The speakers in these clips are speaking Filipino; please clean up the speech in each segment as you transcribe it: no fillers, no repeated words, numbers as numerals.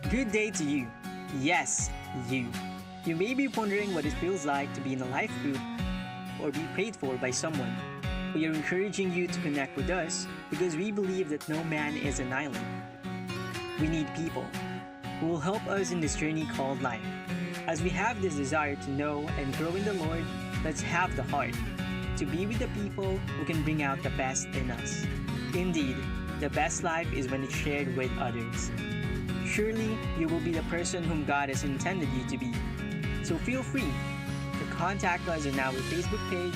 Good day to you. Yes, you. You may be wondering what it feels like to be in a life group or be prayed for by someone. We are encouraging you to connect with us because we believe that no man is an island. We need people who will help us in this journey called life. As we have this desire to know and grow in the Lord, let's have the heart to be with the people who can bring out the best in us. Indeed, the best life is when it's shared with others. Surely, you will be the person whom God has intended you to be. So feel free to contact us on our Facebook page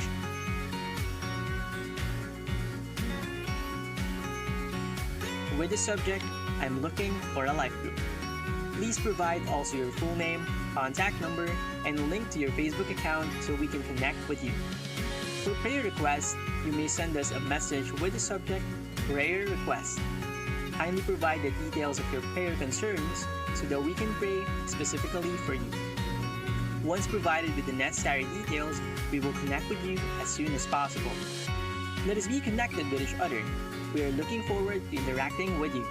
with the subject, I'm looking for a life group. Please provide also your full name, contact number, and a link to your Facebook account so we can connect with you. For prayer requests, you may send us a message with the subject, Prayer Request. Kindly provide the details of your prayer concerns so that we can pray specifically for you. Once provided with the necessary details, we will connect with you as soon as possible. Let us be connected with each other. We are looking forward to interacting with you.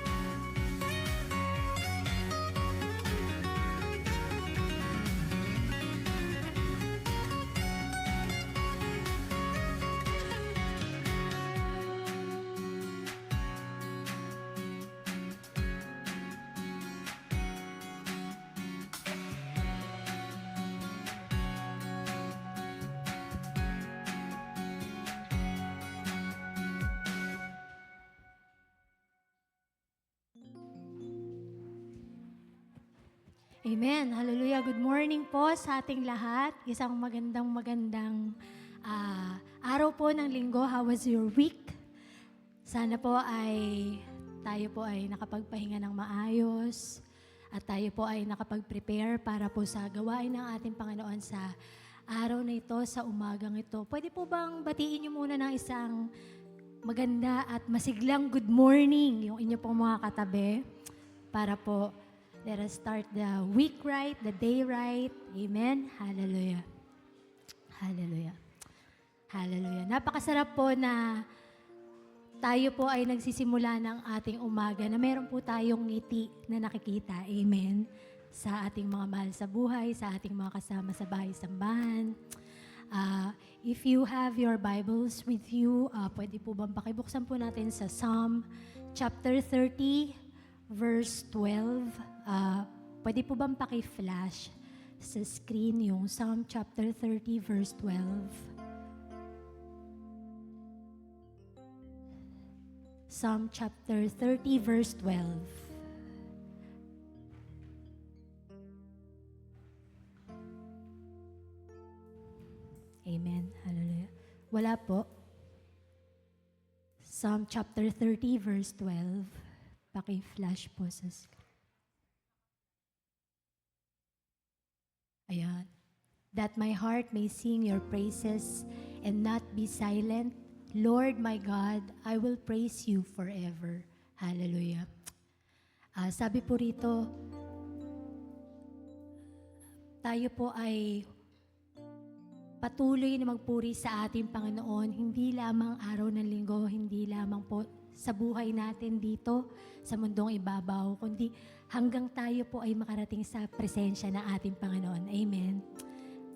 Amen. Hallelujah. Good morning po sa ating lahat. Isang magandang araw po ng linggo. How was your week? Sana po tayo po ay nakapagpahinga ng maayos at tayo po ay nakapag-prepare para po sa gawain ng ating Panginoon sa araw na ito, sa umagang ito. Pwede po bang batiin niyo muna ng isang maganda at masiglang good morning yung inyo pong mga katabi para po let us start the week right, the day right. Amen. Hallelujah. Hallelujah. Hallelujah. Napakasarap po na tayo po ay nagsisimula ng ating umaga na meron po tayong ngiti na nakikita. Amen. Sa ating mga mahal sa buhay, sa ating mga kasama sa bahay-sambahan. If you have your Bibles with you, pwede po bang pakibuksan po natin sa Psalm chapter 30, verse 12. Pwede po bang paki-flash sa screen yung Psalm chapter 30 verse 12? Psalm chapter 30 verse 12. Amen. Hallelujah. Wala po. Psalm chapter 30 verse 12. Paki-flash po sa screen. Ayan. That my heart may sing your praises and not be silent. Lord my God, I will praise you forever. Hallelujah. Sabi po rito, tayo po ay patuloy na magpuri sa ating Panginoon, hindi lamang araw ng linggo, hindi lamang po sa buhay natin dito sa mundong ibabaw, kundi hanggang tayo po ay makarating sa presensya ng ating Panginoon. Amen.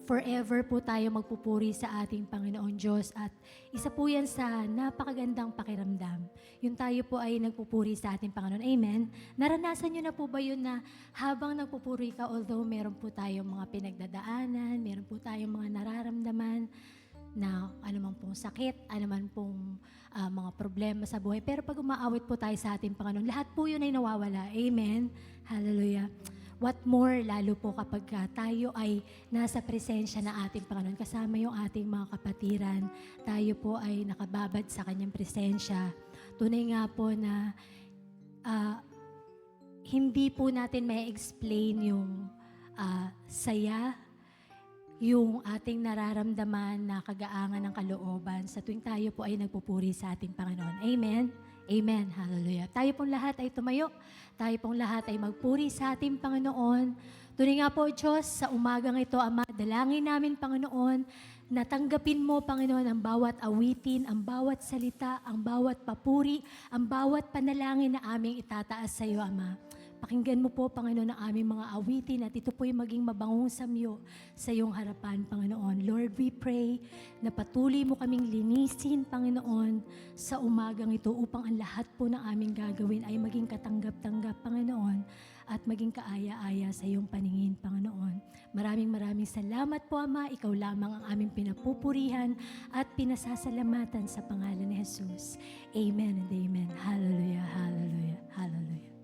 Forever po tayo magpupuri sa ating Panginoon Diyos at isa po yan sa napakagandang pakiramdam. Yung tayo po ay nagpupuri sa ating Panginoon. Amen. Naranasan nyo na po ba yun na habang nagpupuri ka, although meron po tayong mga pinagdadaanan, meron po tayong mga nararamdaman, na anuman pong sakit, anuman pong mga problema sa buhay. Pero pag umaawit po tayo sa ating Panginoon, lahat po yun ay nawawala. Amen. Hallelujah. What more, lalo po kapag tayo ay nasa presensya ng ating Panginoon, kasama yung ating mga kapatiran, tayo po ay nakababad sa kanyang presensya. Tunay nga po na hindi po natin may explain yung saya, yung ating nararamdaman na kagaangan ng kalooban sa tuwing tayo po ay nagpupuri sa ating Panginoon. Amen? Amen. Hallelujah. Tayo pong lahat ay tumayo. Tayo pong lahat ay magpuri sa ating Panginoon. Tunay nga po, Diyos, sa umagang ito, Ama, dalangin namin, Panginoon, natanggapin mo, Panginoon, ang bawat awitin, ang bawat salita, ang bawat papuri, ang bawat panalangin na aming itataas sa iyo, Ama. Pakinggan mo po, Panginoon, ang aming mga awitin at ito po'y maging mabangong samyo sa iyong harapan, Panginoon. Lord, we pray na patuloy mo kaming linisin, Panginoon, sa umagang ito upang ang lahat po ng aming gagawin ay maging katanggap-tanggap, Panginoon, at maging kaaya-aya sa iyong paningin, Panginoon. Maraming salamat po, Ama. Ikaw lamang ang aming pinapupurihan at pinasasalamatan sa pangalan ni Jesus. Amen and amen. Hallelujah, hallelujah, hallelujah.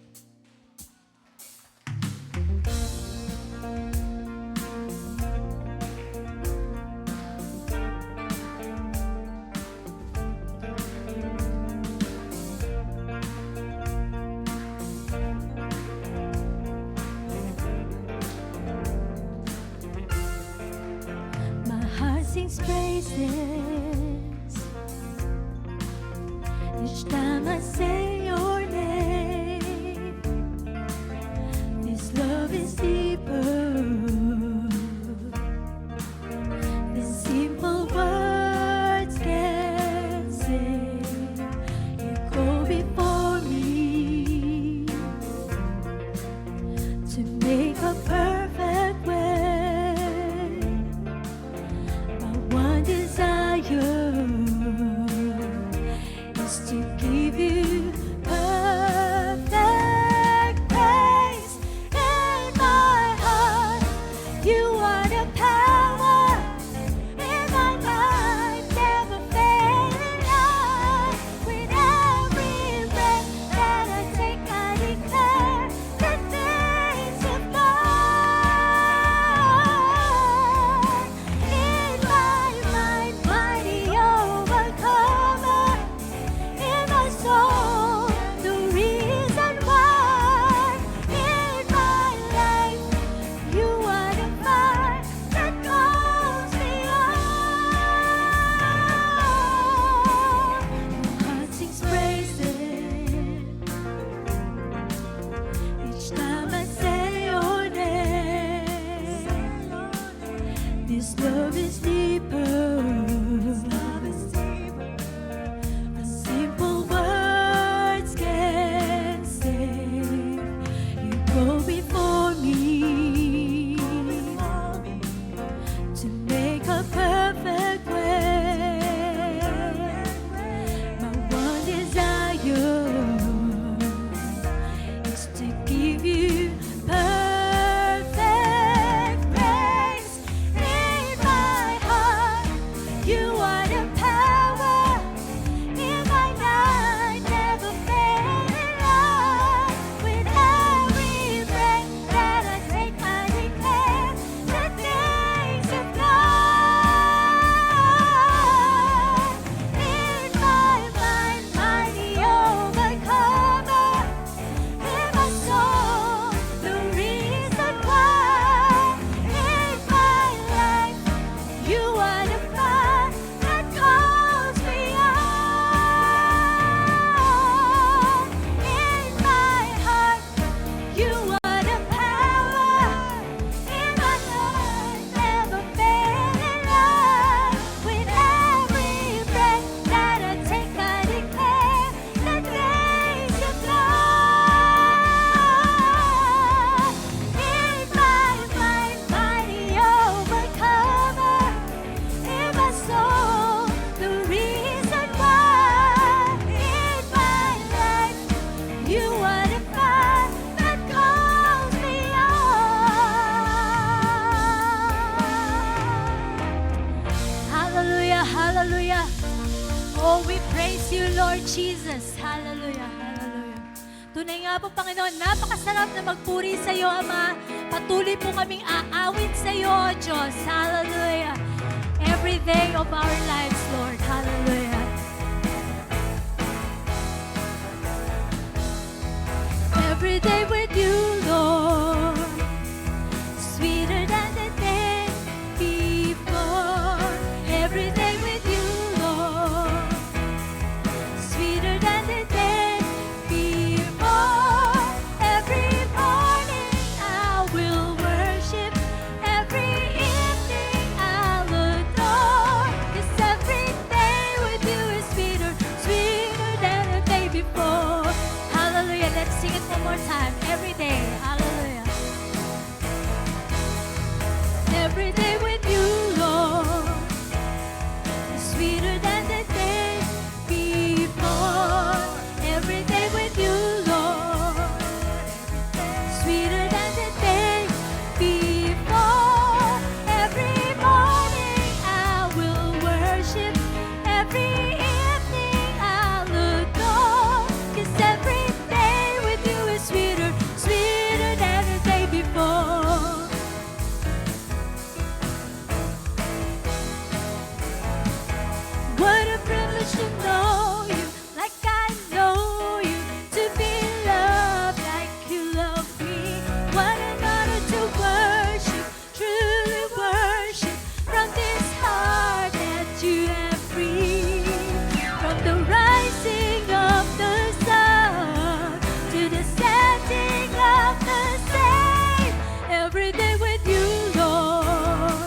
Sings praises each time I say your name. This love is deeper than simple words can say. You go before me to make a perfect way. Is to give you perfect praise in my heart. You are the power in my life, never failing life. With every breath that I take, I declare the things of God. In my mind, mighty overcomer. In my soul, the reason why. In my life, you are the fire that calls me on. My heart sings praises each time I say your name. This love is deeper. Simple words can say. You go before me to make a perfect way. My one desire is to give you perfect praise in my heart. You are the power in my life, never failing life. With every breath that I take, I declare the things of God. In my mind, mighty overcomer. In my soul, the reason why. In my life, you are the fire that calls me on. In my heart, you are the power. In my life, never failing life. With every breath that I take, I declare the grace of God. In my mind, mighty overcomer. In my soul, the reason why. In my life, you are the fire that calls me on. Hallelujah, hallelujah. Oh, we praise you, Lord Jesus. Hallelujah, hallelujah. Tunay nga po, Panginoon, napakasarap na magpuri sa iyo, Ama. Patuloy po kaming aawit sa iyo, Diyos. Hallelujah. Every day of our lives, Lord. Hallelujah. Every day with you, Lord. Sweeter than the day before. Every day with you, Lord. Sweeter than the day before. Every morning I will worship. Every evening I'll adore. 'Cause every day with you is sweeter, sweeter than the day before. Hallelujah. Let's sing it one more time. Every day. Every day with you, Lord, is sweeter than the day before. Every day with you, Lord, sweeter than the day before. Every morning I will worship. Every evening I'll adore. 'Cause every day with you is sweeter, sweeter than the day before. What a privilege to know you like I know you, to be loved like you love me. What an honor to worship, truly worship, from this heart that you have freed. From the rising of the sun to the setting of the same. Every day with you, Lord,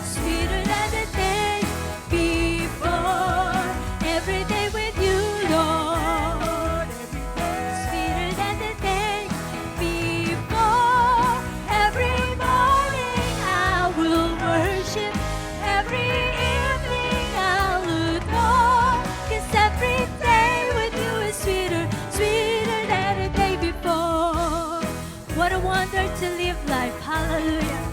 sweeter than the day before. Every day with you, Lord, sweeter than the day before. Every morning I will worship. Every evening I'll adore. 'Cause every day with you is sweeter, sweeter than the day before. What a wonder to live life, hallelujah.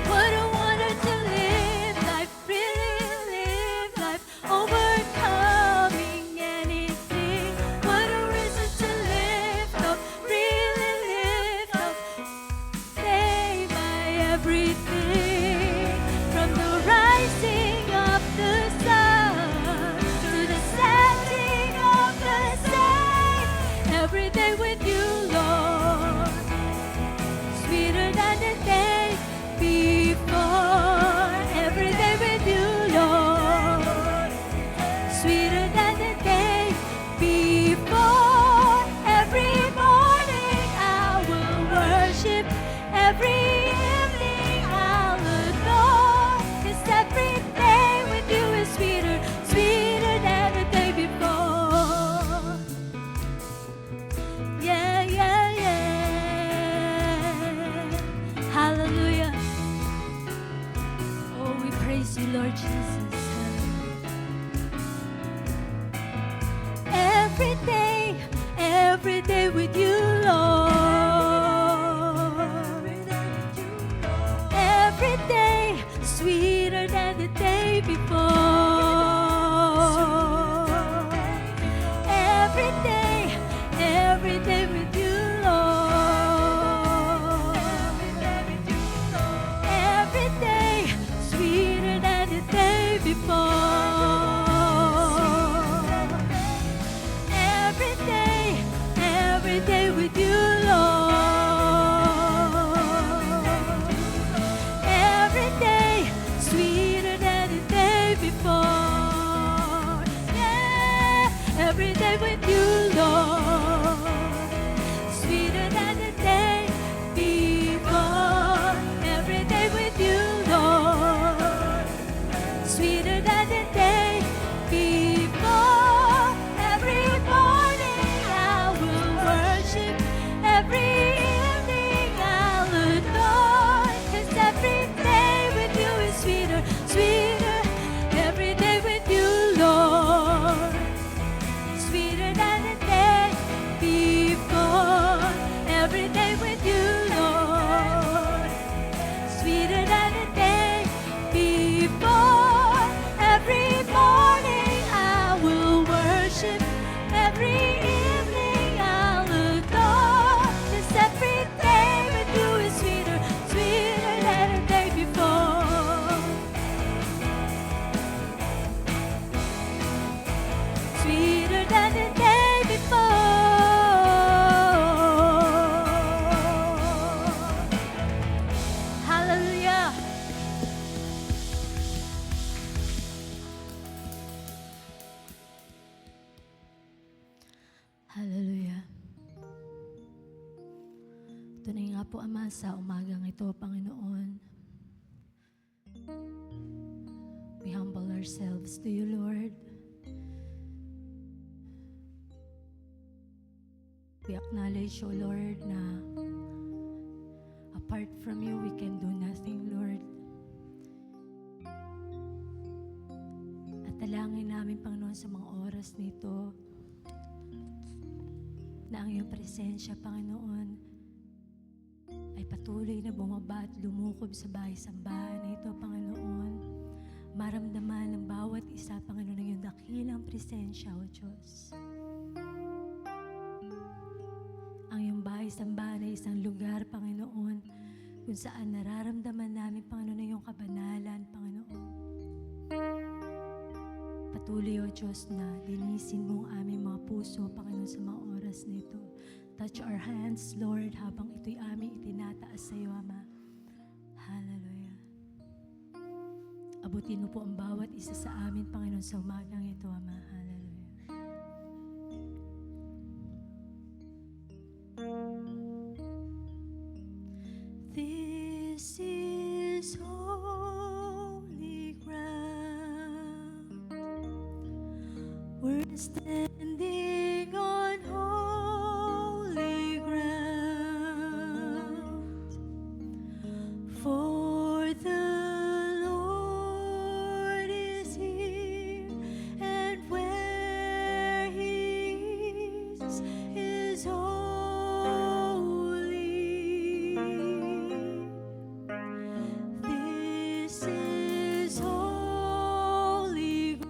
What a wonder to live life, really live life, overcoming anything. What a reason to lift up, really lift up, say my everything. From the rising of the sun to the setting of the same. Every day with you, Lord, sweeter than the day before. Every day with you, Lord, sweeter than the day before. Every morning I will worship. Every evening I'll adore. 'Cause every day with you is sweeter, sweeter than the day before. Yeah, yeah, yeah. Hallelujah. Oh, we praise you, Lord Jesus. Every day with you, Lord. Every day sweeter than the day before. Every day with you, Lord. Every day sweeter than the day before. Every day with you, Lord. Every day sweeter than the day before. Yeah, every day with you, Lord, sweeter than the day before. Every day with you, Lord, sweeter than the day before. Every morning I will worship. Every evening I'll adore. 'Cause every day with you is sweeter, sweeter. Every day with you, Lord, sweeter than the day before. Every day with you, Lord, sweeter than the day before. Every morning I will worship. Every evening I'll adore. 'Cause every day with you is sweeter, sweeter than the day before. Sweeter than the day before. Hallelujah. Hallelujah. Tunay nga po, Ama, sa umagang ito, Panginoon. We humble ourselves to you, Lord. We acknowledge, O Lord, na apart presensya, Panginoon, ay patuloy na bumaba at lumukob sa bahay-sambahan na ito, Panginoon. Maramdaman ng bawat isa, Panginoon, ng iyong dakilang presensya, O Diyos. Ang iyong bahay-sambahan ay isang lugar, Panginoon, kung saan nararamdaman namin, Panginoon, ang iyong kabanalan, Panginoon. Patuloy, O Diyos, na linisin mo ang aming mga puso, Panginoon, sa mga oras na ito. Touch our hands, Lord, habang ito'y aming itinataas sa iyo, Ama. Hallelujah. Abutin mo po ang bawat isa sa amin, Panginoon, sa umagang ito, Ama. Hallelujah. This is holy ground. We're standing on holy ground. For the Lord is here, and where He is holy. This is holy ground.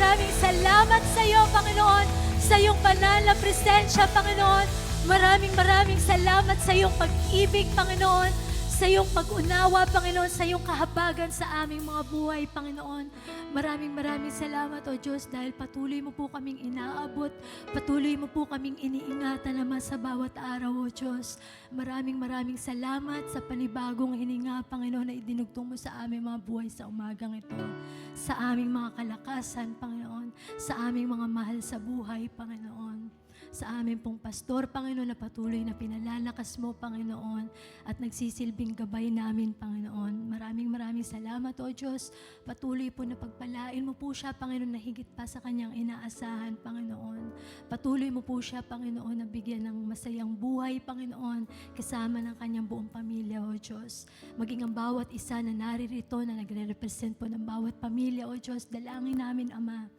maraming salamat sa iyo, Panginoon, sa iyong banal na presensya, Panginoon. Maraming salamat sa iyong pag-ibig, Panginoon, sa iyong pag-unawa, Panginoon, sa iyong kahabagan sa aming mga buhay, Panginoon. Maraming salamat, O Diyos, dahil patuloy mo po kaming inaabot, patuloy mo po kaming iniingatan naman sa bawat araw, O Diyos. Maraming salamat sa panibagong hininga, Panginoon, na idinugtong mo sa aming mga buhay sa umagang ito. Sa aming mga kalakasan, Panginoon, sa aming mga mahal sa buhay, Panginoon. Sa aming pong pastor, Panginoon, na patuloy na pinalalakas mo, Panginoon, at nagsisilbing gabay namin, Panginoon. Maraming salamat, O Diyos. Patuloy po na pagpalain mo po siya, Panginoon, na higit pa sa kanyang inaasahan, Panginoon. Patuloy mo po siya, Panginoon, na bigyan ng masayang buhay, Panginoon, kasama ng kanyang buong pamilya, O Diyos. Maging ang bawat isa na naririto, na nagre-represent po ng bawat pamilya, O Diyos, dalangin namin, Ama,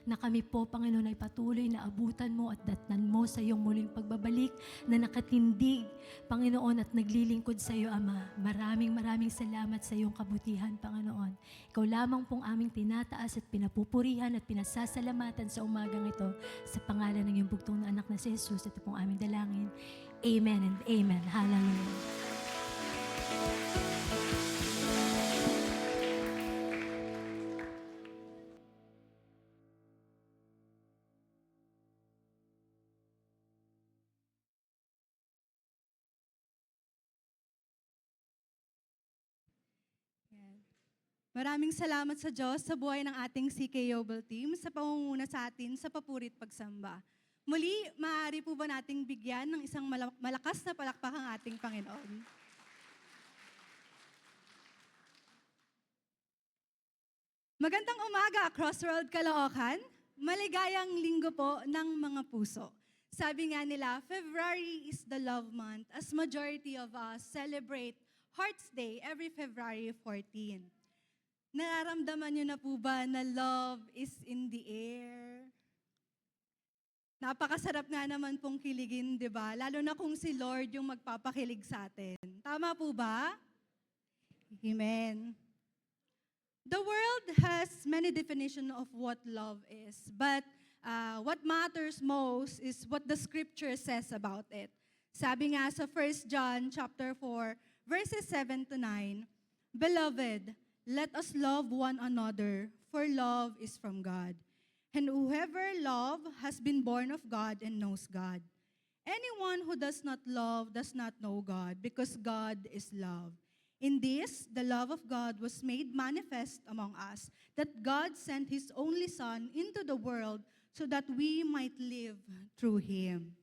na kami po, Panginoon, ay patuloy na abutan mo at datnan mo sa iyong muling pagbabalik na nakatindig, Panginoon, at naglilingkod sa iyo, Ama. Maraming salamat sa iyong kabutihan, Panginoon. Ikaw lamang pong aming tinataas at pinapupurihan at pinasasalamatan sa umagang ito sa pangalan ng iyong bugtong na anak na si Jesus. Ito pong aming dalangin. Amen and amen. Hallelujah. Maraming salamat sa Diyos sa buhay ng ating CK Yobel team sa pangunguna sa atin sa papurit pagsamba. Muli, maaari po ba nating bigyan ng isang malakas na palakpak ang ating Panginoon? Magandang umaga, Crossroad Caloocan. Maligayang linggo po ng mga puso. Sabi nga nila, February is the love month as majority of us celebrate Heart's Day every February 14. Nararamdaman niyo na po ba na love is in the air? Napakasarap nga naman pong kiligin, di ba? Lalo na kung si Lord yung magpapakilig sa atin. Tama po ba? Amen. The world has many definitions of what love is, but what matters most is what the Scripture says about it. Sabi nga sa 1 John chapter 4, verses 7 to 9, Beloved, let us love one another, for love is from God. And whoever loves has been born of God and knows God. Anyone who does not love does not know God, because God is love. In this, the love of God was made manifest among us, that God sent His only Son into the world so that we might live through Him.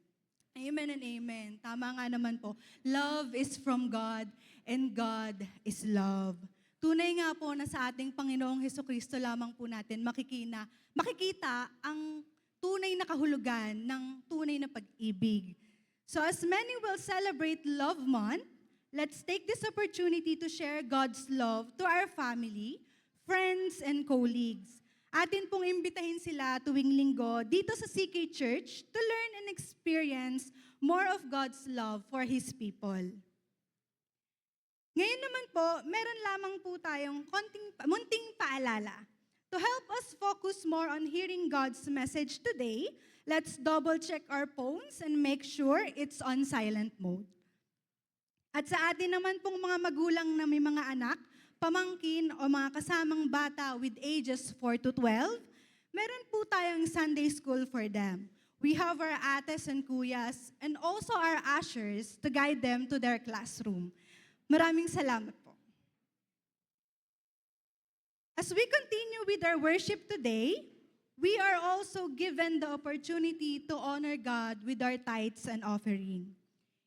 Amen and amen. Tama nga naman po. Love is from God, and God is love. Tunay nga po na sa ating Panginoong Hesukristo lamang po natin makikita ang tunay na kahulugan ng tunay na pag-ibig. So as many will celebrate Love Month, let's take this opportunity to share God's love to our family, friends, and colleagues. Atin pong imbitahin sila tuwing linggo dito sa CK Church to learn and experience more of God's love for His people. Ngayon naman po, meron lamang po tayong munting paalala. To help us focus more on hearing God's message today, let's double-check our phones and make sure it's on silent mode. At sa atin naman pong mga magulang na may mga anak, pamangkin o mga kasamang bata with ages 4 to 12, meron po tayong Sunday school for them. We have our ates and kuyas and also our ushers to guide them to their classroom. Maraming salamat po. As we continue with our worship today, we are also given the opportunity to honor God with our tithes and offering.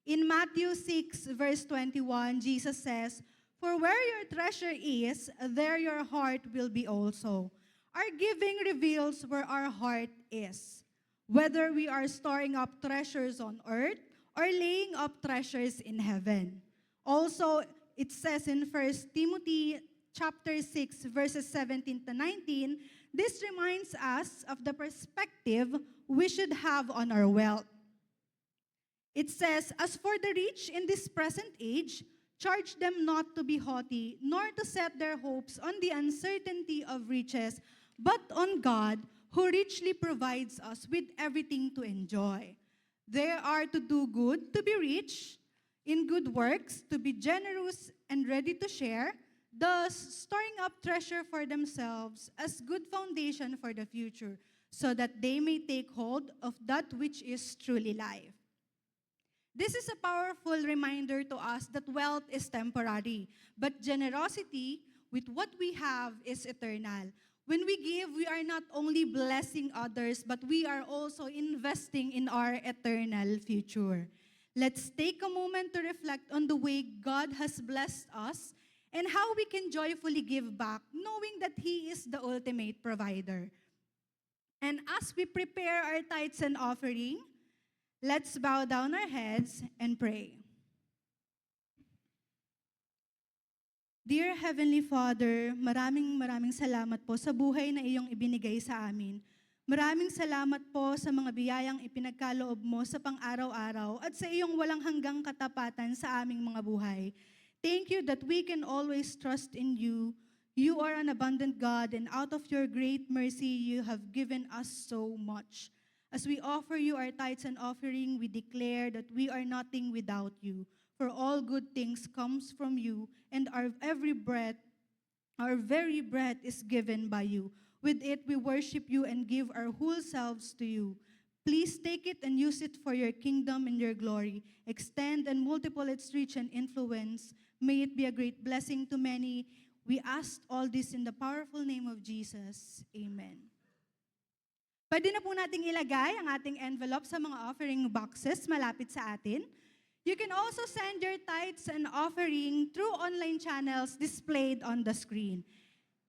In Matthew 6, verse 21, Jesus says, For where your treasure is, there your heart will be also. Our giving reveals where our heart is, whether we are storing up treasures on earth or laying up treasures in heaven. Also, it says in 1 Timothy chapter 6, verses 17 to 19, this reminds us of the perspective we should have on our wealth. It says, As for the rich in this present age, charge them not to be haughty, nor to set their hopes on the uncertainty of riches, but on God, who richly provides us with everything to enjoy. They are to do good, to be rich in good works, to be generous and ready to share, thus storing up treasure for themselves as good foundation for the future, so that they may take hold of that which is truly life. This is a powerful reminder to us that wealth is temporary, but generosity with what we have is eternal. When we give, we are not only blessing others, but we are also investing in our eternal future. Let's take a moment to reflect on the way God has blessed us and how we can joyfully give back, knowing that He is the ultimate provider. And as we prepare our tithes and offering, let's bow down our heads and pray. Dear Heavenly Father, maraming salamat po sa buhay na iyong ibinigay sa amin. Maraming salamat po sa mga biyayang ipinagkaloob mo sa pang-araw-araw at sa iyong walang hanggang katapatan sa aming mga buhay. Thank you that we can always trust in you. You are an abundant God, and out of your great mercy, you have given us so much. As we offer you our tithes and offering, we declare that we are nothing without you. For all good things comes from you, and our very breath is given by you. With it, we worship you and give our whole selves to you. Please take it and use it for your kingdom and your glory. Extend and multiply its reach and influence. May it be a great blessing to many. We ask all this in the powerful name of Jesus. Amen. Pwede na po nating ilagay ang ating envelope sa mga offering boxes malapit sa atin. You can also send your tithes and offering through online channels displayed on the screen.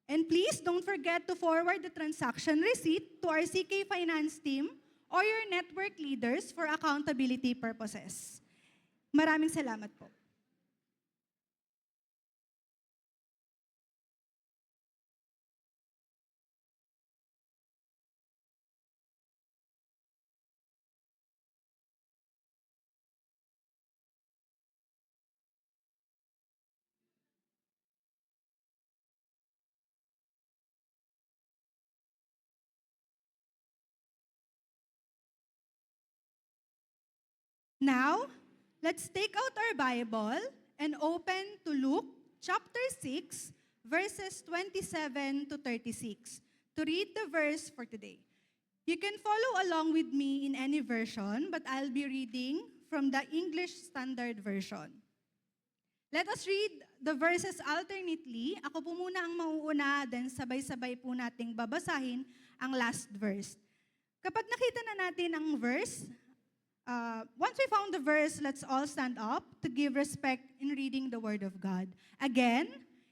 And please don't forget to forward the transaction receipt to our CK Finance team or your network leaders for accountability purposes. Maraming salamat po. Now, let's take out our Bible and open to Luke chapter 6, verses 27 to 36 to read the verse for today. You can follow along with me in any version, but I'll be reading from the English Standard Version. Let us read the verses alternately. Ako po muna ang mauuna, then sabay-sabay po nating babasahin ang last verse. Kapag nakita na natin ang verse, once we found the verse, let's all stand up to give respect in reading the Word of God. Again,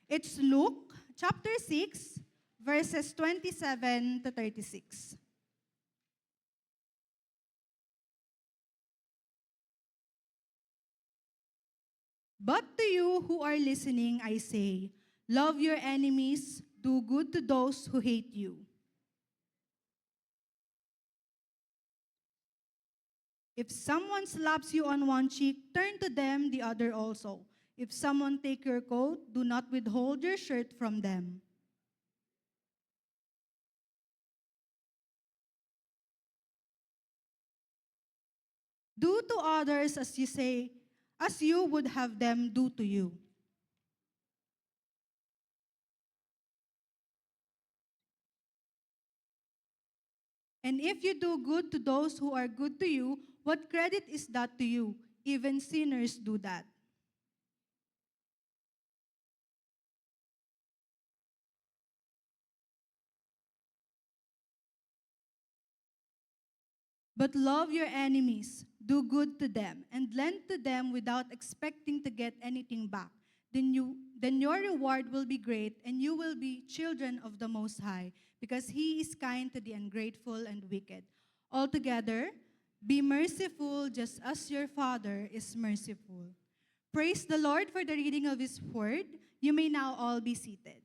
it's Luke chapter 6, verses 27 to 36. But to you who are listening, I say, love your enemies, do good to those who hate you. If someone slaps you on one cheek, turn to them the other also. If someone take your coat, do not withhold your shirt from them. Do to others as you would have them do to you. And if you do good to those who are good to you, what credit is that to you? Even sinners do that. But love your enemies, do good to them, and lend to them without expecting to get anything back. Then your reward will be great, and you will be children of the Most High, because He is kind to the ungrateful and wicked. Altogether, be merciful just as your Father is merciful. Praise the Lord for the reading of His word. You may now all be seated.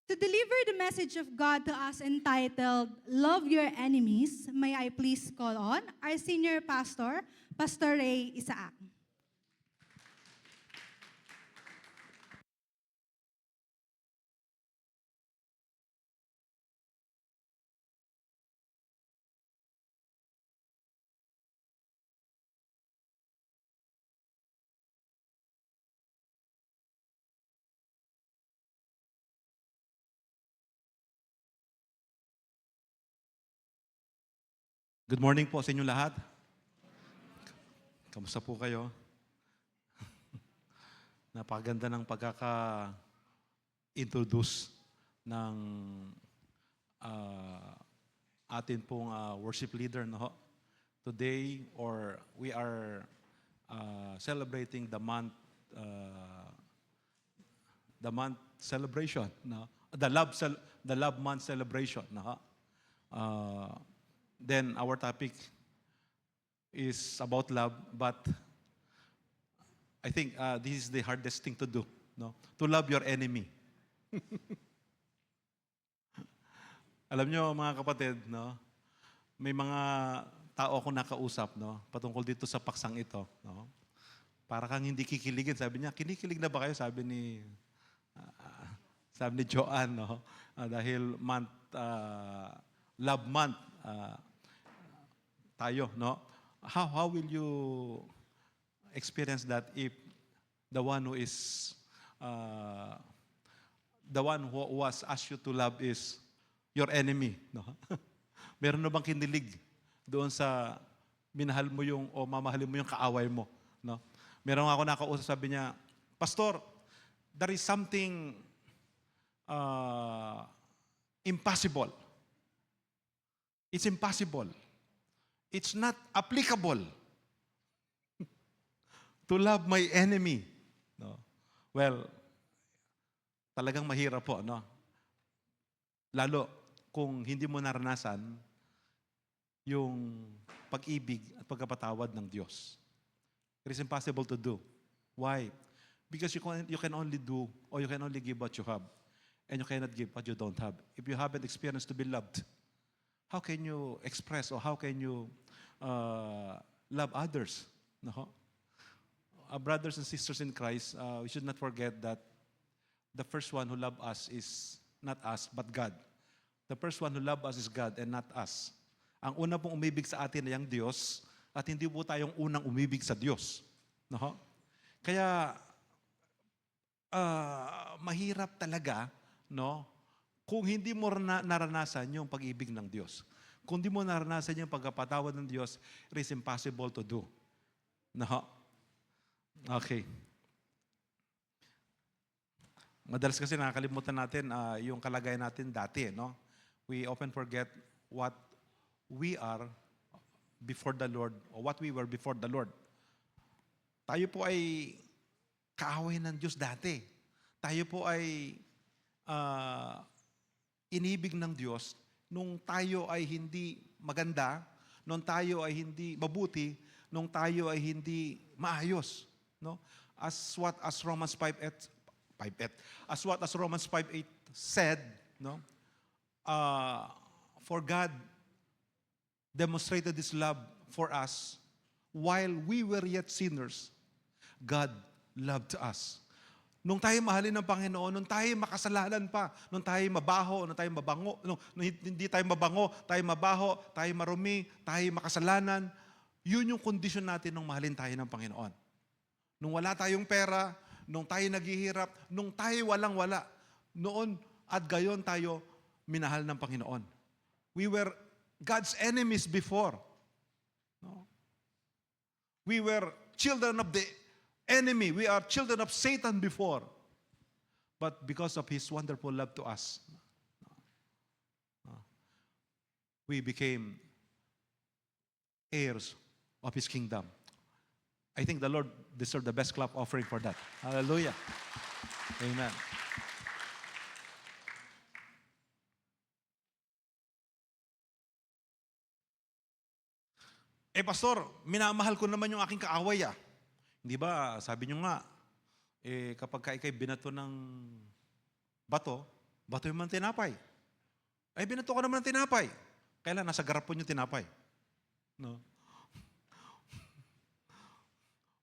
To deliver the message of God to us entitled, Love Your Enemies, may I please call on our senior pastor, Pastor Ray Isaac. Good morning po sa inyo lahat. Kamusta po kayo? Napakaganda ng pagkaka-introduce ng atin pong worship leader. No? Today, we are celebrating the month celebration. No? The love month celebration. No? Then our topic is about love, but I think this is the hardest thing to do, no? To love your enemy. Alam nyo, mga kapatid, no? May mga tao akong nakausap, no? Patungkol dito sa paksang ito, no? Para kang hindi kikiligin. Sabi niya, kinikilig na ba kayo? Sabi ni Joanne, no? Dahil love month, tayo, no? How will you experience that if the one who was asked you to love is your enemy, no? Meron na bang kinilig doon sa minahal mo o mamahalin mo yung kaaway mo, no? Meron ako nakausap, sabi niya, Pastor, there is something impossible. It's impossible. It's not applicable to love my enemy. No? Well, talagang mahirap po, no? Lalo kung hindi mo naranasan yung pag-ibig at pagkapatawad ng Diyos. It is impossible to do. Why? Because you can only do or you can only give what you have, and you cannot give what you don't have. If you haven't experienced to be loved, how can you express or how can you love others? No? Brothers and sisters in Christ, we should not forget that the first one who loved us is not us, but God. The first one who loved us is God and not us. Ang una pong umibig sa atin ay ang Diyos at hindi po tayong unang umibig sa Diyos. No? Kaya, mahirap talaga, no? Kung hindi mo naranasan yung pag-ibig ng Diyos. Kung hindi mo naranasan yung pagkapatawad ng Diyos, it is impossible to do. No? Okay. Madalas kasi nakakalimutan natin yung kalagayan natin dati, no? We often forget what we are before the Lord or what we were before the Lord. Tayo po ay kaaway ng Diyos dati. Tayo po ay inibig ng Diyos nung tayo ay hindi maganda, nung tayo ay hindi mabuti, nung tayo ay hindi maayos, no? As Romans 5:8 said, no? For God demonstrated His love for us while we were yet sinners. God loved us. Nung tayo mahalin ng Panginoon, nung tayo makasalanan pa, nung tayo mabaho, nung tayo mabango, nung hindi tayo mabango, tayo mabaho, tayo marumi, tayo makasalanan, yun yung kondisyon natin nung mahalin tayo ng Panginoon. Nung wala tayong pera, nung tayo naghihirap, nung tayo walang-wala, noon at gayon tayo minahal ng Panginoon. We were God's enemies before. No? We were children of the enemy. We are children of Satan before. But because of His wonderful love to us, we became heirs of His kingdom. I think the Lord deserves the best clap offering for that. Hallelujah. Amen. Pastor, minamahal ko naman yung aking kaaway. Hindi ba, sabi nyo nga, kapag ikay binato ng bato yung man tinapay. Ay, binato ko naman ng tinapay. Kailan? Nasa garapon yung tinapay. No?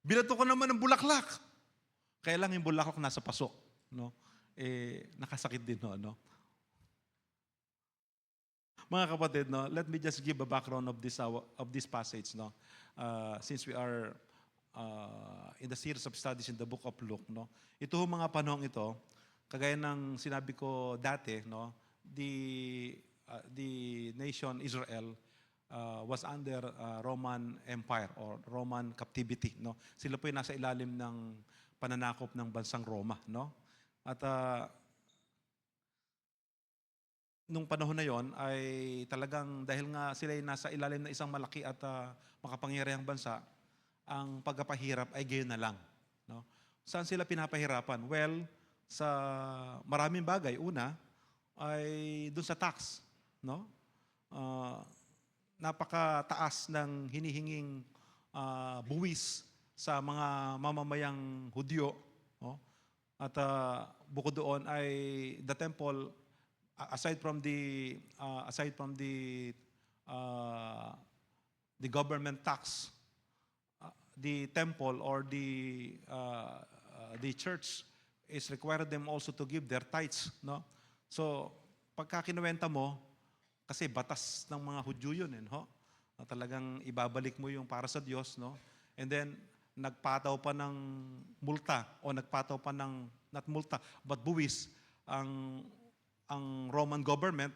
Binato ko naman ng bulaklak. Kailan yung bulaklak nasa paso. No? Nakasakit din, no? Mga kapatid, no, let me just give a background of this passage, no. Since we are in the series of studies in the book of Luke, no. Ito mga panahong ito, kagaya ng sinabi ko dati, no, the nation Israel was under Roman Empire or Roman captivity, no? Sila po yung nasa ilalim ng pananakop ng bansang Roma, no? At nung panahon na yon ay talagang dahil nga sila ay nasa ilalim ng isang malaki at makapangyarihang bansa, ang pagpapahirap ay gayon na lang, no? Saan sila pinapahirapan? Well, sa maraming bagay. Una ay doon sa tax, no? Napakataas ng hinihinging buwis sa mga mamamayang Hudyo, no? At bukod doon ay the temple, aside from the government tax, the temple or the church is required them also to give their tithes, no? So pagka kinuwenta mo, kasi batas ng mga Hudyo yun, no? Na talagang ibabalik mo yung para sa Diyos, no? And then nagpataw pa ng multa o nagpataw pa ng not multa but buwis ang Roman government,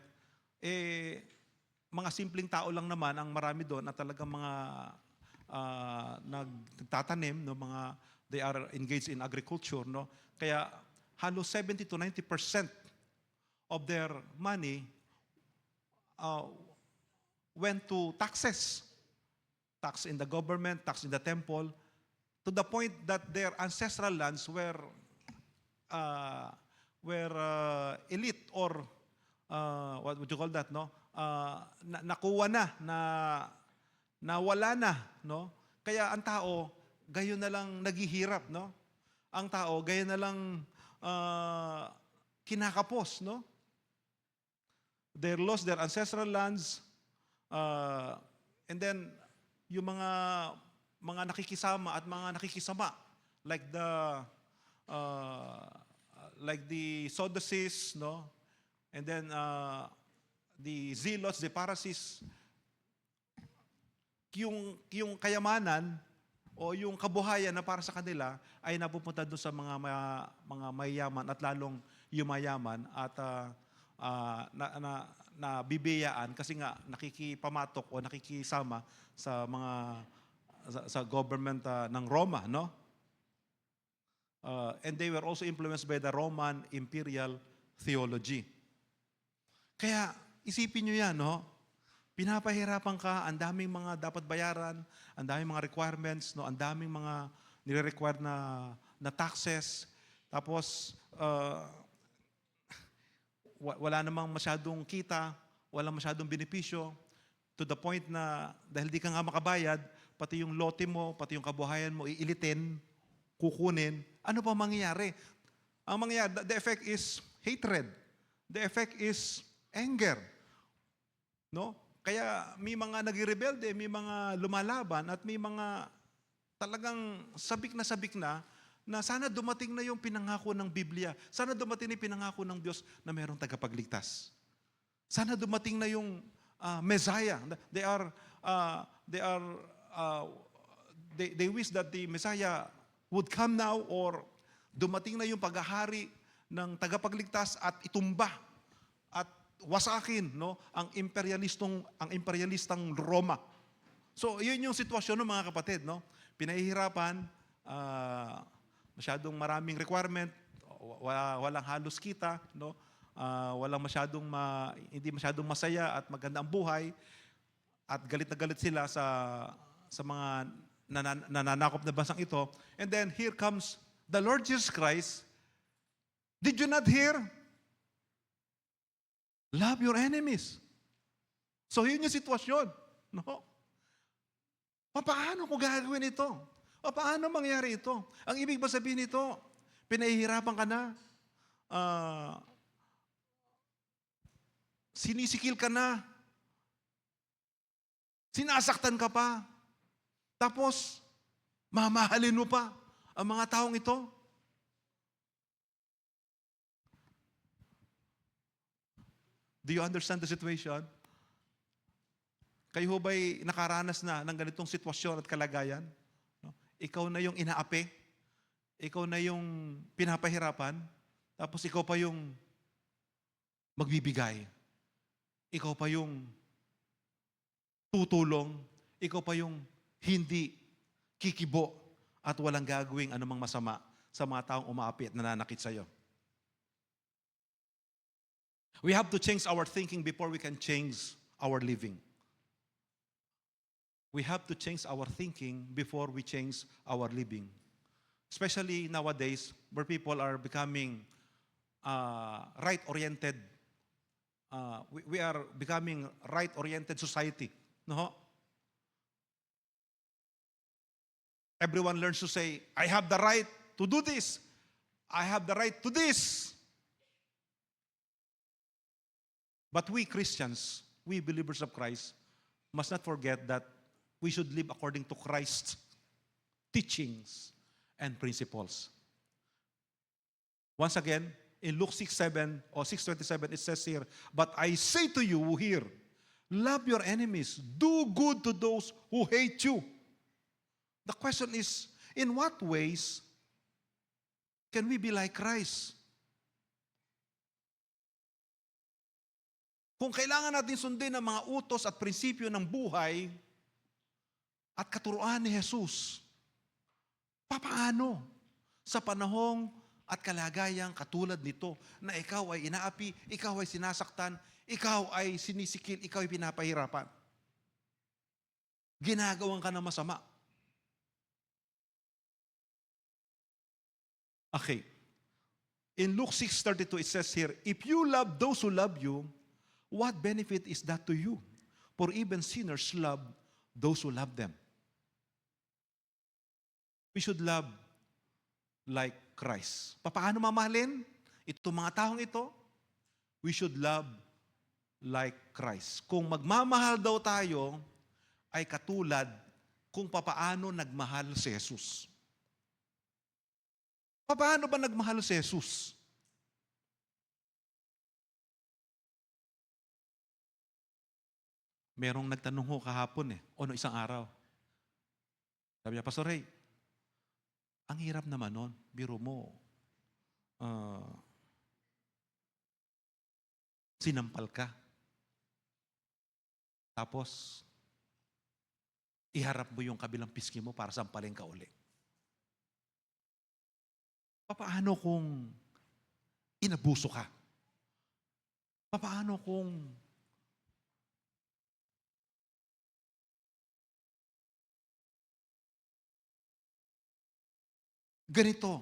mga simpleng tao lang naman ang marami doon at talagang mga nagtatanim, no, they are engaged in agriculture, no? Kaya halos 70 to 90% of their money went to taxes. Tax in the government, tax in the temple, to the point that their ancestral lands were elite or what would you call that, no? Nakuha na wala na, no? Kaya ang tao gayon na lang naghihirap, no? Ang tao gayon na lang kinakapos, no? They lost their ancestral lands, and then yung mga nakikisama at mga nakikisama like the Sadducees, no? And then the Zealots, the Pharisees, yung kayamanan o yung kabuhayan na para sa kanila ay napupunta doon sa mga mayayaman at lalong yumayaman at nabibiyaan kasi nga nakikipamatok o nakikisama sa sa government ng Roma, no? And they were also influenced by the Roman imperial theology. Kaya isipin nyo yan, no? Pinapahirapan ka, ang daming mga dapat bayaran, ang daming mga requirements, no? Ang daming mga nire-require na taxes. Tapos wala namang masyadong kita, wala masyadong benepisyo, to the point na dahil di ka nga makabayad, pati yung lote mo, pati yung kabuhayan mo, iilitin, kukunin. Ano pa mangyayari? Ang mangyayari, the effect is hatred. The effect is anger. No? Kaya may mga nagre-rebelde, may mga lumalaban, at may mga talagang sabik na sana dumating na yung pinangako ng Biblia. Sana dumating na yung pinangako ng Diyos na mayroong tagapagligtas. Sana dumating na yung Messiah. They wish that the Messiah would come now, or dumating na yung paghahari ng tagapagligtas at itumba at wasakin, no, ang imperialistang Roma. So, yun yung sitwasyon ng mga kapatid, no? Pinahihirapan, masyadong maraming requirement, walang halos kita, no? Walang hindi masyadong masaya at maganda ang buhay, at galit na galit sila sa mga nananakop na bansang ito. And then here comes the Lord Jesus Christ. Did you not hear? Love your enemies. So yun yung sitwasyon, no? Paano ko gagawin ito? O paano mangyari ito? Ang ibig ba sabihin nito, pinahihirapan ka na, sinisikil ka na, sinasaktan ka pa, tapos mamahalin mo pa ang mga taong ito? Do you understand the situation? Kayo ba'y nakaranas na ng ganitong sitwasyon at kalagayan? No? Ikaw na yung inaapi, ikaw na yung pinapahirapan, tapos ikaw pa yung magbibigay. Ikaw pa yung tutulong, ikaw pa yung hindi kikibo at walang gagawing anumang masama sa mga taong umaapi at nananakit sa iyo. We have to change our thinking before we can change our living. We have to change our thinking before we change our living. Especially nowadays, where people are becoming right-oriented. We are becoming right-oriented society. No? Everyone learns to say, I have the right to do this. I have the right to this. But we Christians, we believers of Christ, must not forget that we should live according to Christ's teachings and principles. Once again, in Luke 6:7 or 6:27, it says here, but I say to you here, love your enemies, do good to those who hate you. The question is, in what ways can we be like Christ? Kung kailangan natin sundin ang mga utos at prinsipyo ng buhay at katuruan ni Jesus, papaano sa panahong at kalagayang katulad nito na ikaw ay inaapi, ikaw ay sinasaktan, ikaw ay sinisikil, ikaw ay pinapahirapan? Ginagawan ka ng masama. Okay. In Luke 6:32, it says here, if you love those who love you, what benefit is that to you? For even sinners love those who love them. We should love like Christ. Paano mamahalin itong mga taong ito? We should love like Christ. Kung magmamahal daw tayo, ay katulad kung papaano nagmahal si Jesus. Paano ba nagmahal si Jesus? Merong nagtanong ho kahapon o no isang araw. Sabi niya, Pastor Ray, ang hirap naman nun. Biro mo, sinampal ka. Tapos, iharap mo yung kabilang pisngi mo para sampalin ka uli. Paano kung inabuso ka? Paano kung ganito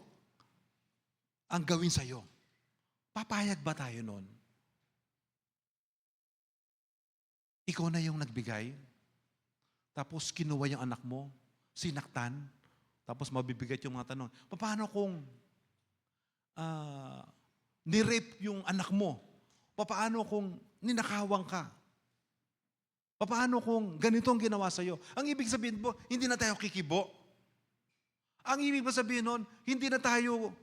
ang gawin sa'yo? Papayag ba tayo nun? Ikaw na yung nagbigay, tapos kinuha yung anak mo, sinaktan, tapos mabibigat yung mga tanong. Paano kung ni-rape yung anak mo? Paano kung ninakawang ka? Paano kung ganito ang ginawa sa'yo? Ang ibig sabihin po, hindi na tayo kikibo. Ang ibig ba sabihin nun, hindi tayo